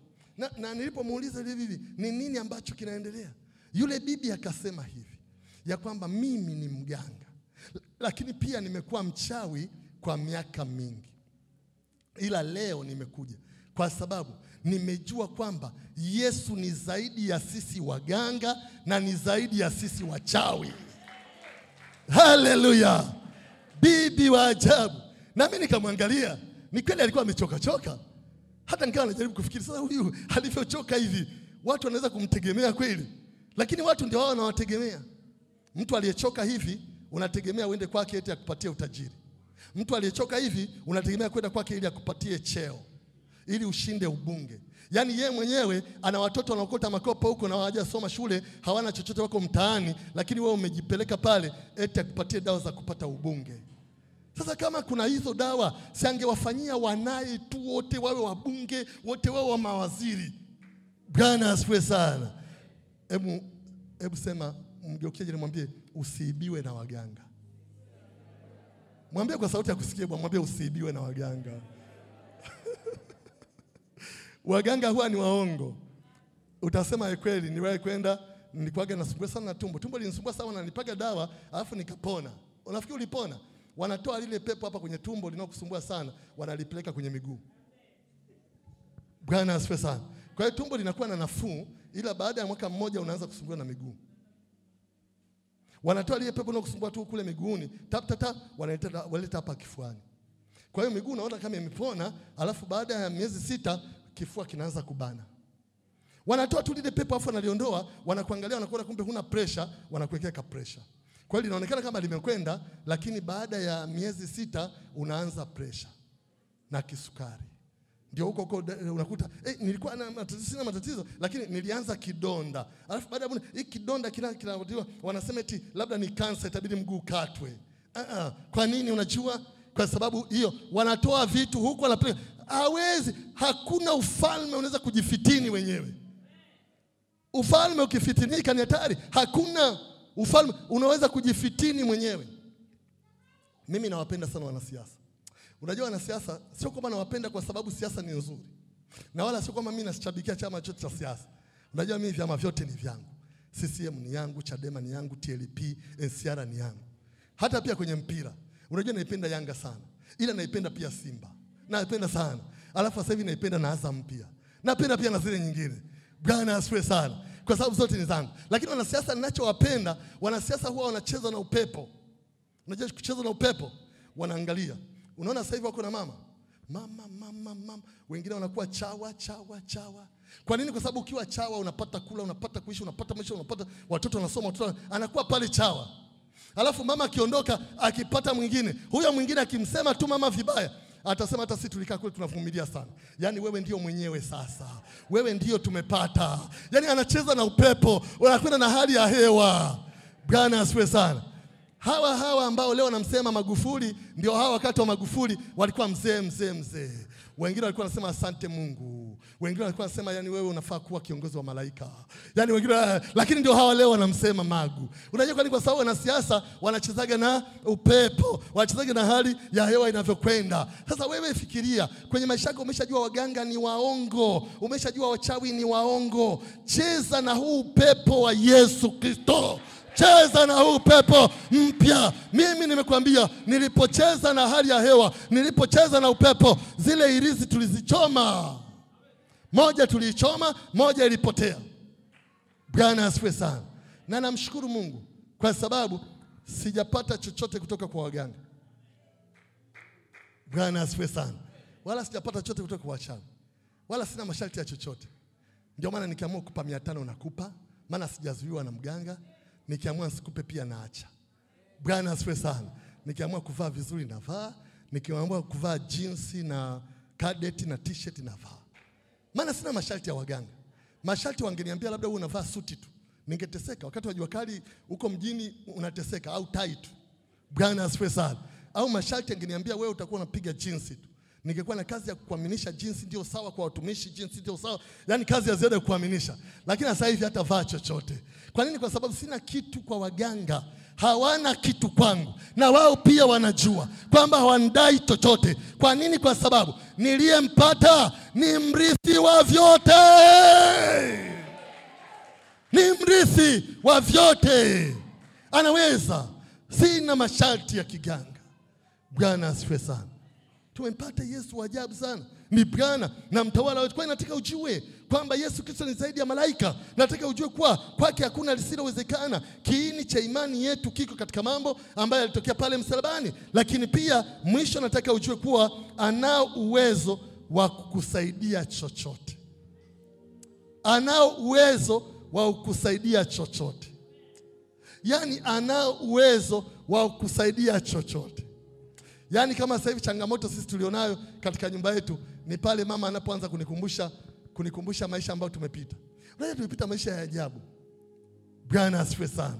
Na nilipomuuliza yule bibi, ni nini ambacho kinaendelea? Yule bibi akasema hivi, ya kwamba mimi ni mganga, lakini pia nimekuwa mchawi kwa miaka mingi. Ila leo nimekuja kwa sababu nimejua kwamba Yesu ni zaidi ya sisi waganga na ni zaidi ya sisi wachawi. Haleluya! Bibi wa ajabu. Na mimi nikamwangalia, ni kweli alikuwa amechoka. Hata nikawa najaribu kufikiri, sasa huyu alivyochoka hivi, watu wanaweza kumtegemea kweli? Lakini watu ndio wao wanawategemea. Mtu aliyechoka hivi, unategemea uende kwake eti akupatie utajiri. Mtu aliyechoka hivi, unategemea kwenda kwake ili akupatie cheo, ili ushinde ubunge. Yaani yeye mwenyewe ana watoto wanaokota makopo huko na hawajasoma shule, hawana chochote, wako mtaani, lakini wewe umejipeleka pale eti akupatie dawa za kupata ubunge. Sasa kama kuna hizo dawa, si angewafanyia wanaye tu wote wawe wabunge, wote wawe wa mawaziri. Bwana asifiwe sana. Hebu sema, mgeukie jirani mwambie usiibiwe na waganga. Mwambie kwa sauti ya kusikia, mwambie usiibiwe na waganga. Waganga huwa ni waongo. Utasema kweli, niwahi kwenda, nilikuwaga nasumbua sana na tumbo. Tumbo linisumbua sana na nilipaga dawa, alafu nikapona. Unafikiri ulipona? Wanatoa lile pepo hapa kwenye tumbo linalokusumbua sana, wanalipeleka kwenye miguu. Bwana asifiwe sana. Kwa hiyo tumbo linakuwa na nafuu, ila baada ya mwaka mmoja unaanza kusumbua na miguu. Wanatoa lile pepo linalokusumbua tu kule miguuni, waleta hapa kifuani. Kwa hiyo miguu unaona kama imepona, alafu baada ya miezi 6 kifua kinaanza kubana. Wanatoa tu lile pepo afu wanaliondoa, wanakuangalia, wanakuona kumbe huna pressure, wanakuwekea ka pressure. Kwa hiyo linaonekana kama limekwenda, lakini baada ya miezi 6 unaanza pressure na kisukari. Ndio huko unakuta nilikuwa na sina matatizo, lakini nilianza kidonda. Alafu baada ya hii kidonda kinatiwa, wanasema eti labda ni cancer, itabidi mguu katwe. Kwa nini unajua? Kwa sababu hiyo wanatoa vitu huko wanapeleka. Hawezi, hakuna ufalme unaweza kujifitini wenyewe. Ufalme ukifitinika ni hatari. Hakuna ufalme unaweza kujifitini mwenyewe. Mimi nawapenda sana wanasiasa. Unajua wanasiasa sio kwamba nawapenda kwa sababu siasa ni nzuri. Na wala sio kwamba mimi nashabikia chama chochote cha siasa. Unajua mimi vyama vyote ni vyangu. CCM ni yangu, Chadema ni yangu, TLP, NCR ni yangu. Hata pia kwenye mpira. Unajua naipenda Yanga sana. Ila naipenda pia Simba. Naipenda sana. Alafu sasa hivi naipenda na Azam pia. Napenda pia na zile nyingine. Bwana asifiwe sana. Kwa sababu zote ni zangu. Lakini wanasiasa ninachowapenda, wanasiasa huwa wanacheza na upepo. Unajua kucheza na upepo? Wanaangalia. Unaona sasa hivi wako na mama. Wengine wanakuwa chawa. Kwa nini? Kwa sababu ukiwa chawa unapata kula, unapata kuishi, unapata maisha, unapata watoto wanasoma, watoto anakuwa pale chawa. Alafu mama akiondoka akipata mwingine, huyo mwingine akimsema tu mama vibaya, atasema hata sisi tulikaa kule tunavumilia sana. Yaani wewe ndio mwenyewe sasa. Wewe ndio tumepata. Yaani anacheza na upepo, wanakwenda na hali ya hewa. Bwana asifiwe sana. Hawa ambao leo namsema Magufuli, ndio hawa wakati wa Magufuli walikuwa mzee. Wengine walikuwa wanasema asante Mungu. Wengine walikuwa wanasema yani wewe unafaa kuwa kiongozi wa malaika. Yani wengine, lakini ndio hawa leo wanamsema Magu. Unajua kwa nini? Kwa sababu wanasiasa wanachezaga na upepo, wanachezaga na hali ya hewa inavyokwenda. Sasa wewe fikiria, kwenye maisha yako umeshajua waganga ni waongo, umeshajua wachawi ni waongo. Cheza na huu upepo wa Yesu Kristo. Cheza na huu pepo mpya. Mimi nimekuambia, nilipocheza na hali ya hewa, nilipocheza na upepo, zile irizi tulizichoma. Moja tuliichoma, moja ilipotea. Bwana asifiwe sana. Na namshukuru Mungu kwa sababu sijapata chochote kutoka kwa waganga. Bwana asifiwe sana. Wala sijapata chochote kutoka kwa wachawi. Wala sina masharti ya chochote. Ndio maana nikiamua kukupa 500 nakupa, maana sijazuiwa na mganga. Nikiamua sikupe pia naacha. Bwana asifiwe sana. Nikiamua kuvaa vizuri navaa, nikiamua kuvaa jeans na cadet na t-shirt navaa. Maana sina masharti ya waganga. Masharti wangeniambia labda wewe unavaa suti tu, ningeteseka. Wakati wa jua kali huko mjini unateseka, au tai tu. Bwana asifiwe sana. Au masharti angeniambia wewe utakuwa unapiga jinsi tu, ningekuwa na kazi ya kukuaminisha jinsi ndio sawa kwa watumishi, jinsi ndio sawa, yani kazi ya ziada ya kukuaminisha. Lakini sasa hivi hata vaa chochote. Kwa nini? Kwa sababu sina kitu kwa waganga, hawana kitu kwangu, na wao pia wanajua kwamba hawanidai chochote. Kwa nini? Kwa sababu niliyempata ni mrithi wa vyote, ni mrithi wa vyote, anaweza. Sina masharti ya kiganga. Bwana asifiwe sana. Tumempata Yesu wa ajabu sana, ni Bwana na mtawala wetu. Kwa hiyo nataka ujue kwamba Yesu Kristo ni zaidi ya malaika. Nataka ujue kwa kwake hakuna lisilowezekana. Kiini cha imani yetu kiko katika mambo ambayo yalitokea pale msalabani. Lakini pia mwisho nataka ujue kuwa anao uwezo wa kukusaidia chochote. Anao uwezo wa kukusaidia chochote. Yani anao uwezo wa kukusaidia chochote. Yani kama sasa hivi changamoto sisi tulionayo katika nyumba yetu ni pale mama anapoanza kunikumbusha maisha ambayo tumepita. Unajua tumepita maisha ya ajabu. Bwana asifiwe sana.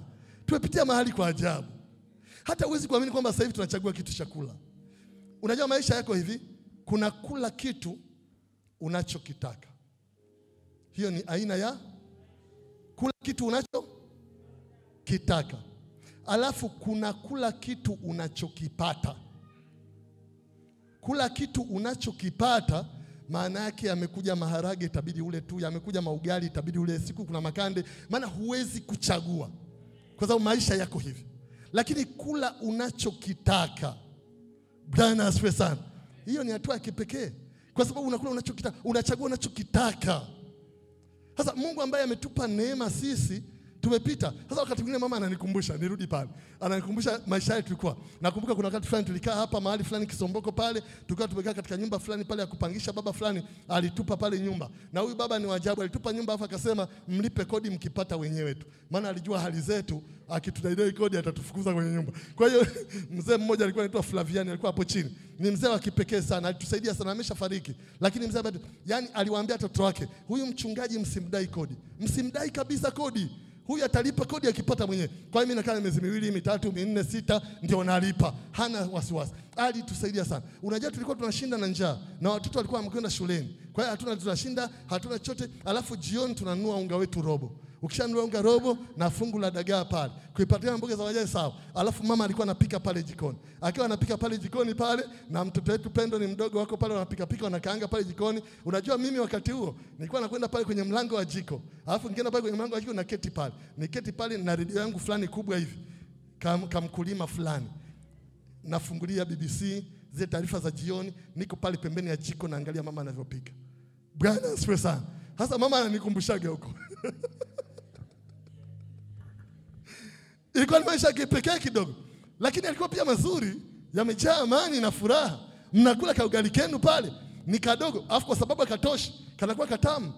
Tumepitia mahali kwa ajabu. Hata huwezi kuamini kwamba sasa hivi tunachagua kitu cha kula. Unajua maisha yako hivi, kuna kula kitu unachokitaka. Hiyo ni aina ya kula kitu unachokitaka. Alafu kuna kula kitu unachokipata. Kula kitu unachokipata maana yake yamekuja maharage itabidi ule tu, yamekuja maugali itabidi ule, siku kuna makande, maana huwezi kuchagua kwa sababu maisha yako hivi. Lakini kula unachokitaka, Bwana asifiwe sana, hiyo ni hatua ya kipekee kwa sababu unakula unachokitaka, unachagua unachokitaka. Sasa Mungu ambaye ametupa neema sisi tumepita. Sasa wakati mwingine mama ananikumbusha, nirudi pale, ananikumbusha maisha yetu tulikuwa. Nakumbuka kuna wakati fulani tulikaa hapa mahali fulani Kisomboko pale, tulikuwa tumekaa katika nyumba fulani pale ya kupangisha, baba fulani alitupa pale nyumba. Na huyu baba ni wajabu, alitupa nyumba afa akasema mlipe kodi mkipata wenyewe tu. Maana alijua hali zetu, akitudai kodi atatufukuza kwenye nyumba. Kwa hiyo mzee mmoja alikuwa anaitwa Flaviani, alikuwa hapo chini. Ni mzee wa kipekee sana, alitusaidia sana, ameshafariki. Lakini mzee yani aliwaambia watoto wake, huyu mchungaji msimdai kodi. Msimdai kabisa kodi. Huyu atalipa kodi akipata mwenyewe. Kwa hiyo mimi nakaa miezi 2, 3, 4, 6 ndio nalipa. Hana wasiwasi. Alitusaidia sana. Unajua tulikuwa tunashinda na njaa na watoto walikuwa wamekwenda shuleni. Kwa hiyo tunashinda, hatuna chochote, alafu jioni tunanunua unga wetu robo. Ukishanunua unga robo na fungu la dagaa pale, kuipatia mboga za majani sawa. Alafu mama alikuwa anapika pale jikoni. Akiwa anapika pale jikoni pale na mtoto wetu Pendo ni mdogo wako pale, wanapika wanakaanga pale jikoni. Unajua mimi wakati huo nilikuwa nakwenda pale kwenye mlango wa jiko. Alafu ningeenda pale kwenye mlango wa jiko na keti pale. Niketi pale na redio yangu fulani kubwa hivi. Kamkulima fulani. Nafungulia BBC zile taarifa za jioni, niko pale pembeni ya jiko naangalia mama anavyopika. Bwana asifiwe sana. Sasa mama ananikumbushaga huko. Ilikuwa ni maisha kipekee kidogo, lakini alikuwa pia mazuri, yamejaa amani na furaha. Mnakula kaugali kenu pale, ni kadogo, afu kwa sababu akatoshi, kanakuwa katamu.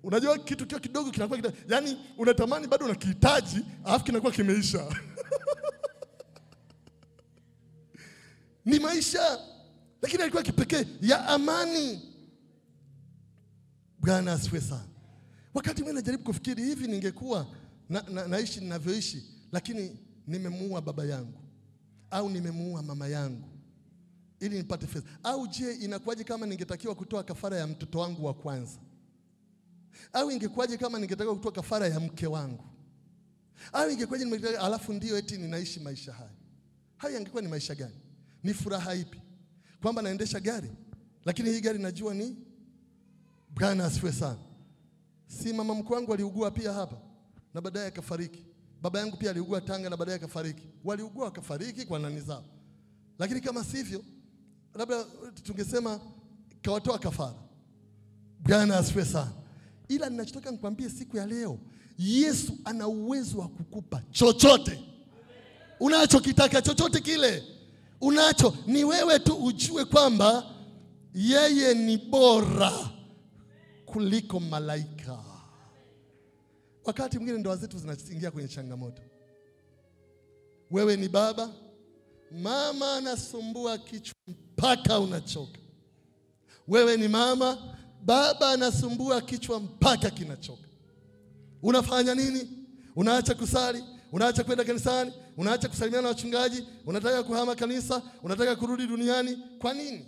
Unajua kitu kio kidogo kinakuwa kidogo, yani unatamani bado unakihitaji, afu kinakuwa kimeisha. Ni maisha, lakini alikuwa kipekee ya amani. Bwana asifiwe sana. Wakati mimi najaribu kufikiri hivi, ningekuwa naishi ninavyoishi, lakini nimemuua baba yangu au nimemuua mama yangu ili nipate fedha, au je inakuwaje kama ningetakiwa kutoa kafara ya mtoto wangu wa kwanza, au ingekuwaje kama ningetakiwa kutoa kafara ya mke wangu, au ingekuwaje alafu ndio eti ninaishi maisha haya. Haya yangekuwa ni maisha gani? Ni furaha ipi? Kwamba naendesha gari lakini hii gari najua ni Bwana asifiwe sana. Si mama mkwe wangu aliugua pia hapa na baadaye akafariki. Baba yangu pia aliugua Tanga na baadaye akafariki. Waliugua wakafariki kwa nani zao. Lakini kama sivyo, labda tungesema kawatoa kafara. Bwana asifiwe sana. Ila ninachotaka nikwambie siku ya leo, Yesu ana uwezo wa kukupa chochote. Unachokitaka, chochote kile. Unacho, ni wewe tu ujue kwamba yeye ni bora kuliko malaika. Wakati mwingine ndoa zetu zinaingia kwenye changamoto. Wewe ni baba, mama anasumbua kichwa mpaka unachoka. Wewe ni mama, baba anasumbua kichwa mpaka kinachoka. Unafanya nini? Unaacha kusali, unaacha kwenda kanisani, unaacha kusalimiana na wachungaji, unataka kuhama kanisa, unataka kurudi duniani. Kwa nini?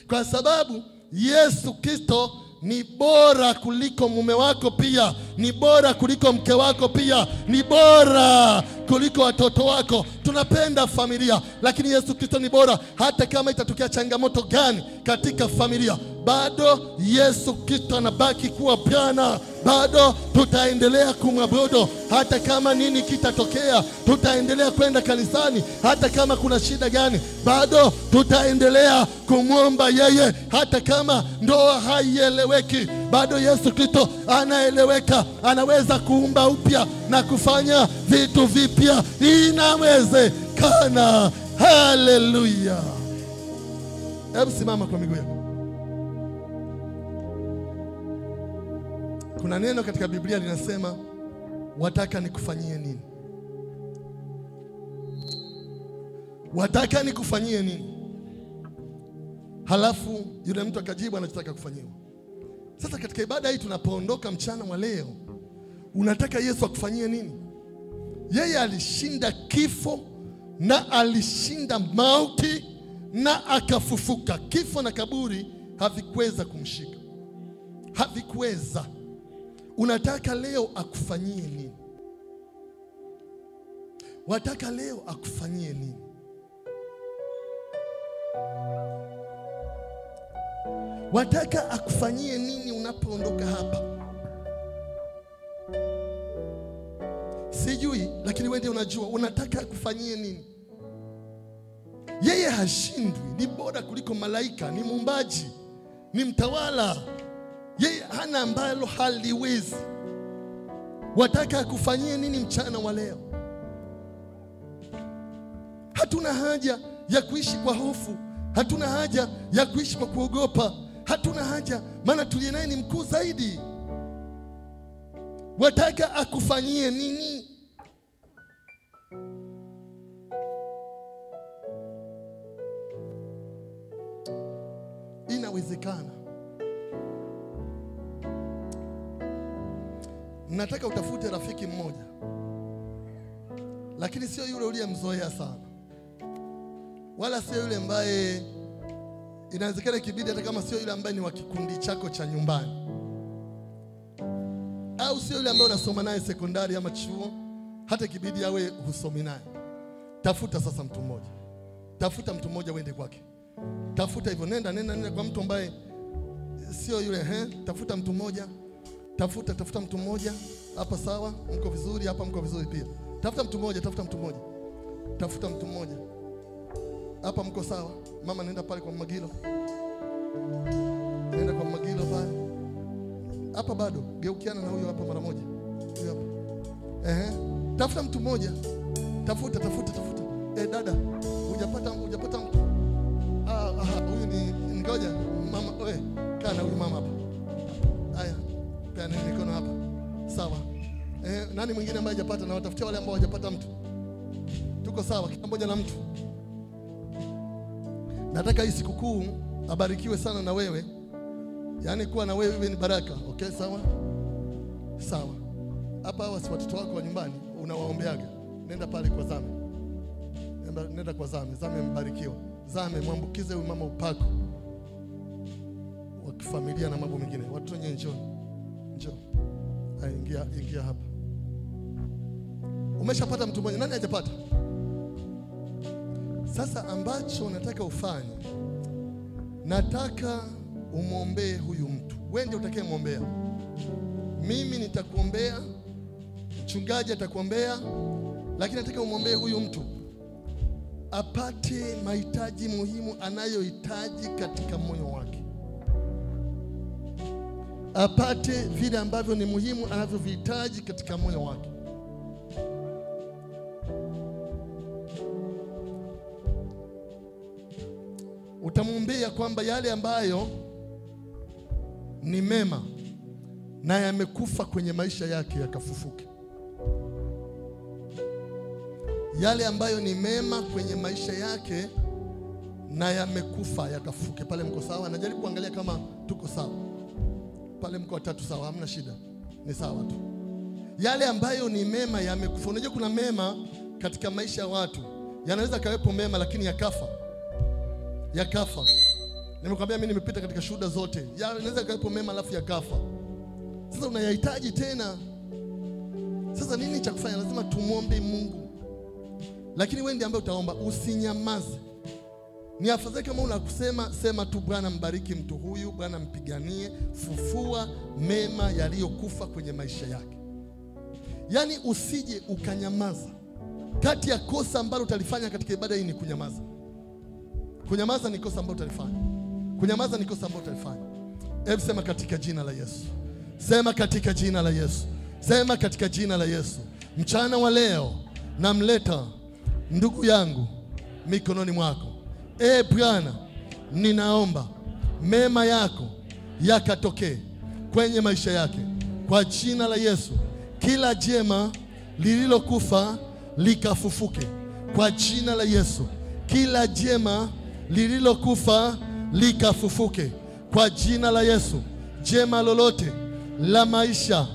Kwa sababu Yesu Kristo ni bora kuliko mume wako, pia ni bora kuliko mke wako, pia ni bora kuliko watoto wako. Tunapenda familia, lakini Yesu Kristo ni bora. Hata kama itatokea changamoto gani katika familia, bado Yesu Kristo anabaki kuwa Bwana. Bado tutaendelea kumwabudu hata kama nini kitatokea. Tutaendelea kwenda kanisani hata kama kuna shida gani. Bado tutaendelea kumwomba yeye hata kama ndoa haieleweki. Bado Yesu Kristo anaeleweka, anaweza kuumba upya na kufanya vitu vipya. Inawezekana. Haleluya. Hebu simama kwa miguu yako. Kuna neno katika Biblia linasema, wataka nikufanyie nini? Wataka nikufanyie nini? Halafu yule mtu akajibu anachotaka kufanyiwa. Sasa katika ibada hii tunapoondoka mchana wa leo, unataka Yesu akufanyie nini? Yeye alishinda kifo na alishinda mauti na akafufuka. Kifo na kaburi havikuweza kumshika, havikuweza. Unataka leo akufanyie nini? Wataka leo akufanyie nini? Wataka akufanyie nini unapoondoka hapa? Sijui, lakini wewe ndiye unajua. Unataka akufanyie nini? Yeye hashindwi, ni bora kuliko malaika, ni muumbaji, ni mtawala. Yeye hana ambalo haliwezi. Wataka akufanyie nini mchana wa leo? Hatuna haja ya kuishi kwa hofu. Hatuna haja ya kuishi kwa kuogopa. Hatuna haja, maana tuliye naye ni mkuu zaidi. Wataka akufanyie nini? Inawezekana. Nataka utafute rafiki mmoja, lakini sio yule uliyemzoea sana, wala sio yule ambaye inawezekana kibidi, hata kama sio yule ambaye ni wa kikundi chako cha nyumbani, au sio yule ambaye unasoma naye sekondari ama chuo, hata kibidi awe husomi naye. Tafuta sasa mtu mmoja. Tafuta mtu mmoja uende kwake. Tafuta hivyo, nenda kwa mtu ambaye sio yule. Tafuta mtu mmoja. Tafuta mtu mmoja. Hapa sawa, mko vizuri, hapa mko vizuri pia. Tafuta mtu mmoja. Tafuta mtu mmoja. Hapa mko sawa. Mama, nenda pale kwa Magilo. Nenda kwa Magilo pale. Hapa bado, geukiana na huyo hapa mara moja. Huyo hapa. Tafuta mtu mmoja. Tafuta. Dada, hujapata mtu? Huyu ni ngoja. Mama, wewe kaa na huyu mama hapa. Haya, peana mikono hapa. Sawa. Nani mwingine ambaye hajapata? Na watafutia wale ambao hawajapata mtu. Tuko sawa, kila mmoja na mtu. Nataka hii sikukuu abarikiwe sana na wewe. Yaani kuwa na wewe ni baraka. Okay, sawa? Sawa. Hapa hawa si watoto wako wa nyumbani, unawaombeaga. Nenda pale kwa Zame. Nenda kwa Zame. Zame mbarikiwa. Zame mwambukize huyu mama upako wa kifamilia na mambo mengine. Watu wenyewe njoo. Ingia hapa. Umeshapata mtu mmoja? Nani hajapata? Sasa ambacho nataka ufanye, nataka umwombee huyu mtu. Wewe ndiye utakayemwombea. Mimi nitakuombea, mchungaji atakuombea, lakini nataka umwombee huyu mtu apate mahitaji muhimu anayohitaji katika moyo wake. Apate vile ambavyo ni muhimu anavyovihitaji katika moyo wake. Utamwombea kwamba yale ambayo ni mema na yamekufa kwenye maisha yake yakafufuke. Yale ambayo ni mema kwenye maisha yake na yamekufa yakafufuke. Pale mko sawa? Najaribu kuangalia kama tuko sawa. Pale mko watatu sawa, hamna shida. Ni sawa tu. yale ambayo ni mema yamekufa. Unajua kuna mema katika maisha ya watu, yanaweza kawepo mema lakini yakafa. Nimekwambia mimi nimepita katika shuhuda zote. Yanaweza kawepo mema alafu yakafa. Sasa unayahitaji tena. Sasa nini cha kufanya? Lazima tumuombe Mungu. Lakini wewe ndiye ambaye utaomba, usinyamaze. Ni afadhali kama unakusema, sema tu Bwana mbariki mtu huyu, Bwana mpiganie, fufua mema yaliyokufa kwenye maisha yake. Yaani usije ukanyamaza. Kati ya kosa ambalo utalifanya katika ibada hii ni kunyamaza. Kunyamaza ni kosa ambalo utalifanya. Kunyamaza ni kosa ambalo utalifanya. Hebu sema katika jina la Yesu. Sema katika jina la Yesu. Sema katika jina la Yesu. Mchana wa leo namleta ndugu yangu mikononi mwako. Bwana, ninaomba mema yako yakatokee kwenye maisha yake kwa jina la Yesu. Kila jema lililokufa likafufuke kwa jina la Yesu. Kila jema lililokufa likafufuke kwa jina la Yesu. Jema lolote la maisha,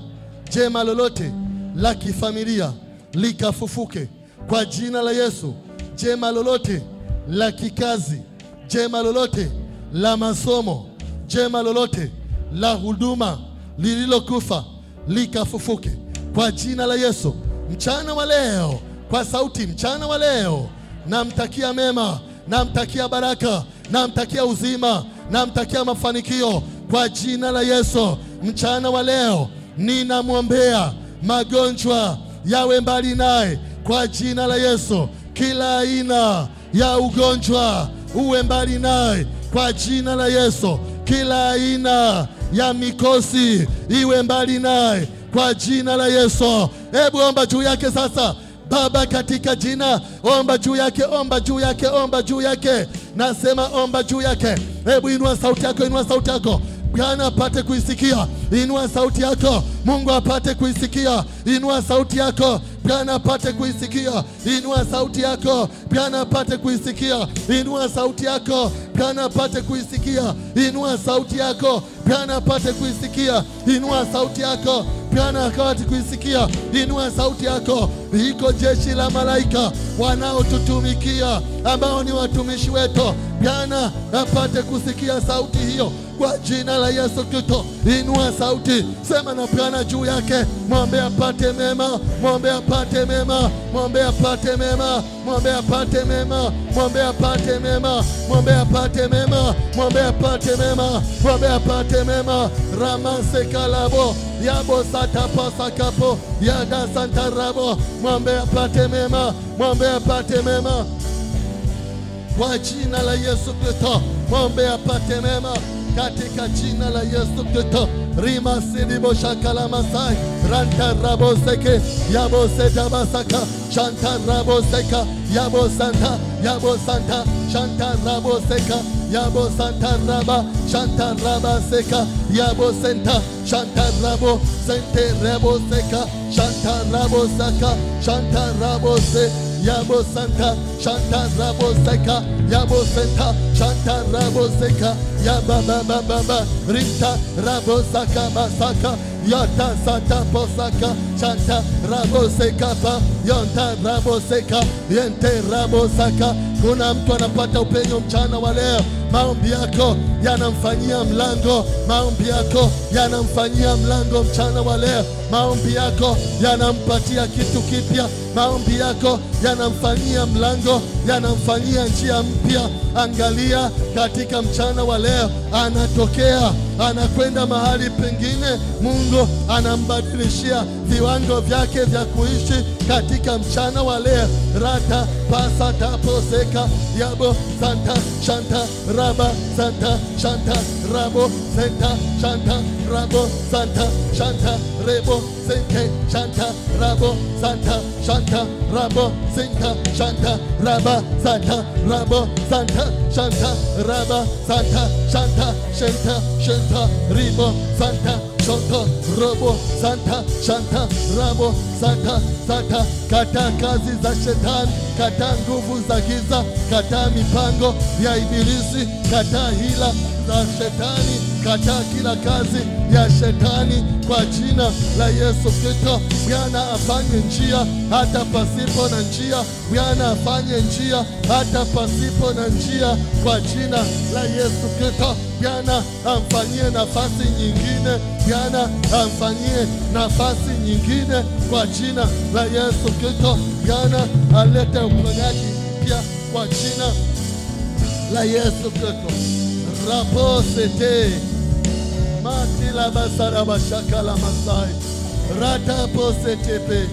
jema lolote la kifamilia likafufuke kwa jina la Yesu. Jema lolote la kikazi, jema lolote la masomo, jema lolote la huduma lililokufa likafufuke kwa jina la Yesu. Mchana wa leo, kwa sauti, mchana wa leo namtakia mema, namtakia baraka, namtakia uzima, namtakia mafanikio kwa jina la Yesu. Mchana wa leo ninamwombea magonjwa yawe mbali naye kwa jina la Yesu. Kila aina ya ugonjwa uwe mbali naye kwa jina la Yesu. Kila aina ya mikosi iwe mbali naye kwa jina la Yesu. Hebu omba juu yake sasa. Baba, katika jina, omba juu yake, omba juu yake, omba juu yake. Nasema omba juu yake. Hebu inua sauti yako, inua sauti yako. Bwana apate kuisikia. Inua sauti yako. Mungu apate kuisikia. Inua sauti yako. Bwana apate kuisikia. Inua sauti yako. Bwana apate kuisikia. Inua sauti yako. Bwana apate kuisikia. Inua sauti yako. Bwana apate kuisikia. Inua sauti yako. Bwana apate kuisikia. Inua sauti yako. Iko jeshi la malaika wanaotutumikia ambao ni watumishi wetu. Bwana apate kusikia sauti hiyo kwa jina la Yesu Kristo. Inua sauti, sema na Bwana juu yake. Mwombe apate mema, mwombe apate mema, mwombe apate mema, mwombe apate mema, mwombe apate mema, mwombe apate mema, mwombe apate mema, mwombe apate mema. Ramase kalabo yabo satapasa kapo yada santarabo. Mwombe apate mema, mwombe apate mema kwa jina la Yesu Kristo. Mwombe apate mema katika jina la Yesu Kristo. Rima sidibo shakala masai ranta rabo seke yabo seta basaka shanta rabo seka yabo santa shanta rabo seka yabo santa raba shanta raba seka yabo senta shanta rabo sente rabo seka shanta rabo saka shanta rabo se yabo santa shanta rabo seka yabo senta shanta rabo seka yaba baba baba rita rabo saka basaka yata sata posaka shanta rabo seka pa yonta rabo seka yente rabo saka. Kuna mtu anapata upenyo mchana wa leo. Maombi yako yanamfanyia mlango. Maombi yako yanamfanyia mlango mchana wa leo. Maombi yako yanampatia kitu kipya. Maombi yako yanamfanyia mlango, yanamfanyia njia mpya. Angalia katika mchana wa leo, anatokea, anakwenda mahali pengine. Mungu anambadilishia viwango vyake vya kuishi katika mchana wa leo. Rata pasa tapo seka yabo santa shanta raba santa shanta rabo senta shanta rabo santa shanta rebo sente shanta rabo santa shanta rabo senta shanta raba santa rabo santa shanta raba santa shanta shanta shanta ribo santa shoko robo santa shanta rabo santa santa. Kata kazi za shetani, kata nguvu za giza, kata mipango ya ibilisi, kata hila za shetani, kata kila kazi ya shetani kwa jina la Yesu Kristo. Bwana afanye njia hata pasipo na njia. Bwana afanye njia hata pasipo na njia kwa jina la Yesu Kristo. Bwana amfanyie nafasi nyingine. Bwana amfanyie nafasi nyingine kwa jina la Yesu Kristo. Bwana alete uponyaji pia kwa jina la Yesu Kristo. Raposete matila basara bashakala masai rata posetepe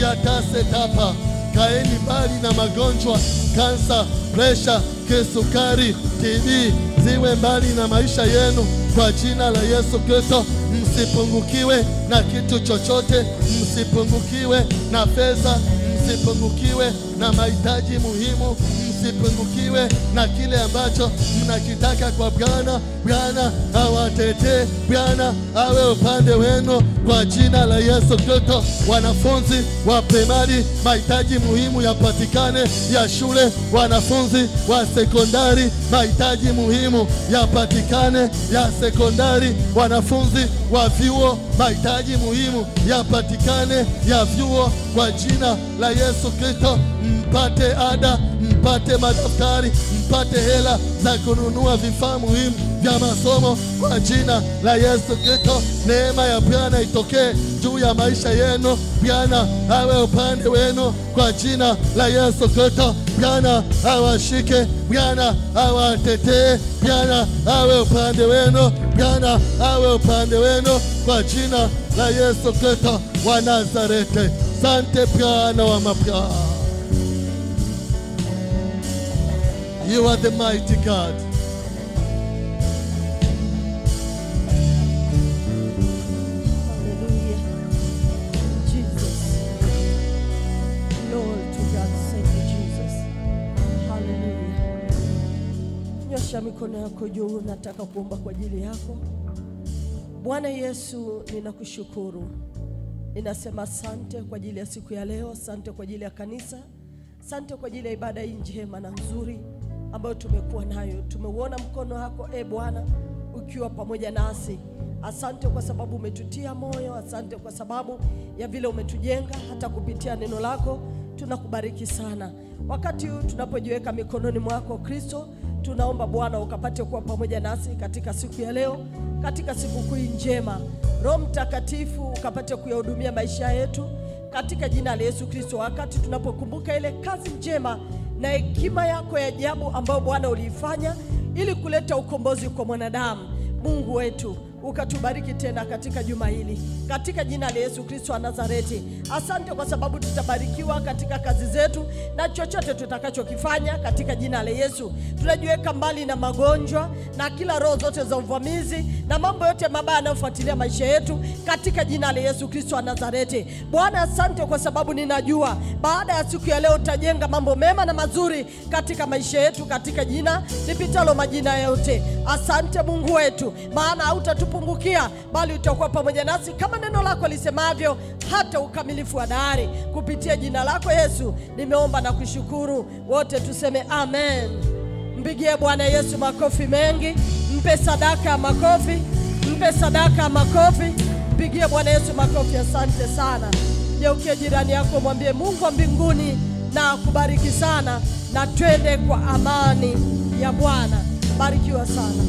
yatasetapa. Kaeni mbali na magonjwa, kansa, presha, kisukari, TB ziwe mbali na maisha yenu kwa jina la Yesu Kristo. Msipungukiwe na kitu chochote, msipungukiwe na fedha, msipungukiwe na mahitaji muhimu, msipungukiwe na kile ambacho mnakitaka kwa Bwana. Bwana awatetee, Bwana awe upande wenu kwa jina la Yesu Kristo. Wanafunzi wa primari, mahitaji muhimu yapatikane ya shule. Wanafunzi wa sekondari, mahitaji muhimu yapatikane ya sekondari. Wanafunzi wa vyuo, mahitaji muhimu yapatikane ya vyuo kwa jina la Yesu Kristo. Mpate ada, mpate madaftari, mpate hela za kununua vifaa muhimu vya masomo kwa jina la Yesu Kristo. Neema ya Bwana itokee juu ya maisha yenu. Bwana awe upande wenu kwa jina la Yesu Kristo. Bwana awashike, Bwana awatetee, Bwana awe upande wenu, Bwana awe upande wenu kwa jina la Yesu Kristo wa Nazareti. Sante Bwana wa mapya. You are the mighty God. Hallelujah. Jesus. Lord to God. Thank you, Jesus. Hallelujah. Nyosha mikono yako juu, nataka kuomba kwa ajili yako. Bwana Yesu, ninakushukuru. Ninasema asante kwa ajili ya siku ya leo, asante kwa ajili ya kanisa, asante kwa ajili ya ibada hii njema na nzuri ambayo tumekuwa nayo. Tumeuona mkono wako Bwana ukiwa pamoja nasi. Asante kwa sababu umetutia moyo, asante kwa sababu ya vile umetujenga hata kupitia neno lako. Tunakubariki sana. Wakati huu tunapojiweka mikononi mwako Kristo, tunaomba Bwana ukapate kuwa pamoja nasi katika siku ya leo, katika siku kuu njema. Roho Mtakatifu ukapate kuyahudumia maisha yetu katika jina la Yesu Kristo. Wakati tunapokumbuka ile kazi njema na hekima yako ya ajabu ambayo Bwana uliifanya ili kuleta ukombozi kwa mwanadamu, Mungu wetu ukatubariki tena katika juma hili katika jina la Yesu Kristo wa Nazareti. Asante kwa sababu tutabarikiwa katika kazi zetu na chochote tutakachokifanya katika jina la Yesu. Tunajiweka mbali na magonjwa na kila roho zote za uvamizi na mambo yote mabaya yanayofuatilia maisha yetu katika jina la Yesu Kristo wa Nazareti. Bwana, asante kwa sababu ninajua baada ya siku ya leo utajenga mambo mema na mazuri katika maisha yetu katika jina lipitalo majina yote. Asante Mungu wetu, maana hautatupungukia bali utakuwa pamoja nasi kama neno lako lisemavyo hata ukamilifu wa dahari. Kupitia jina lako Yesu nimeomba na kushukuru. Wote tuseme amen. Mpigie Bwana Yesu makofi mengi. Mpe sadaka ya makofi. Mpe sadaka ya makofi. Mpigie Bwana Yesu makofi. Asante sana. Geukia jirani yako mwambie Mungu wa mbinguni na akubariki sana, na twende kwa amani ya Bwana. Barikiwa sana.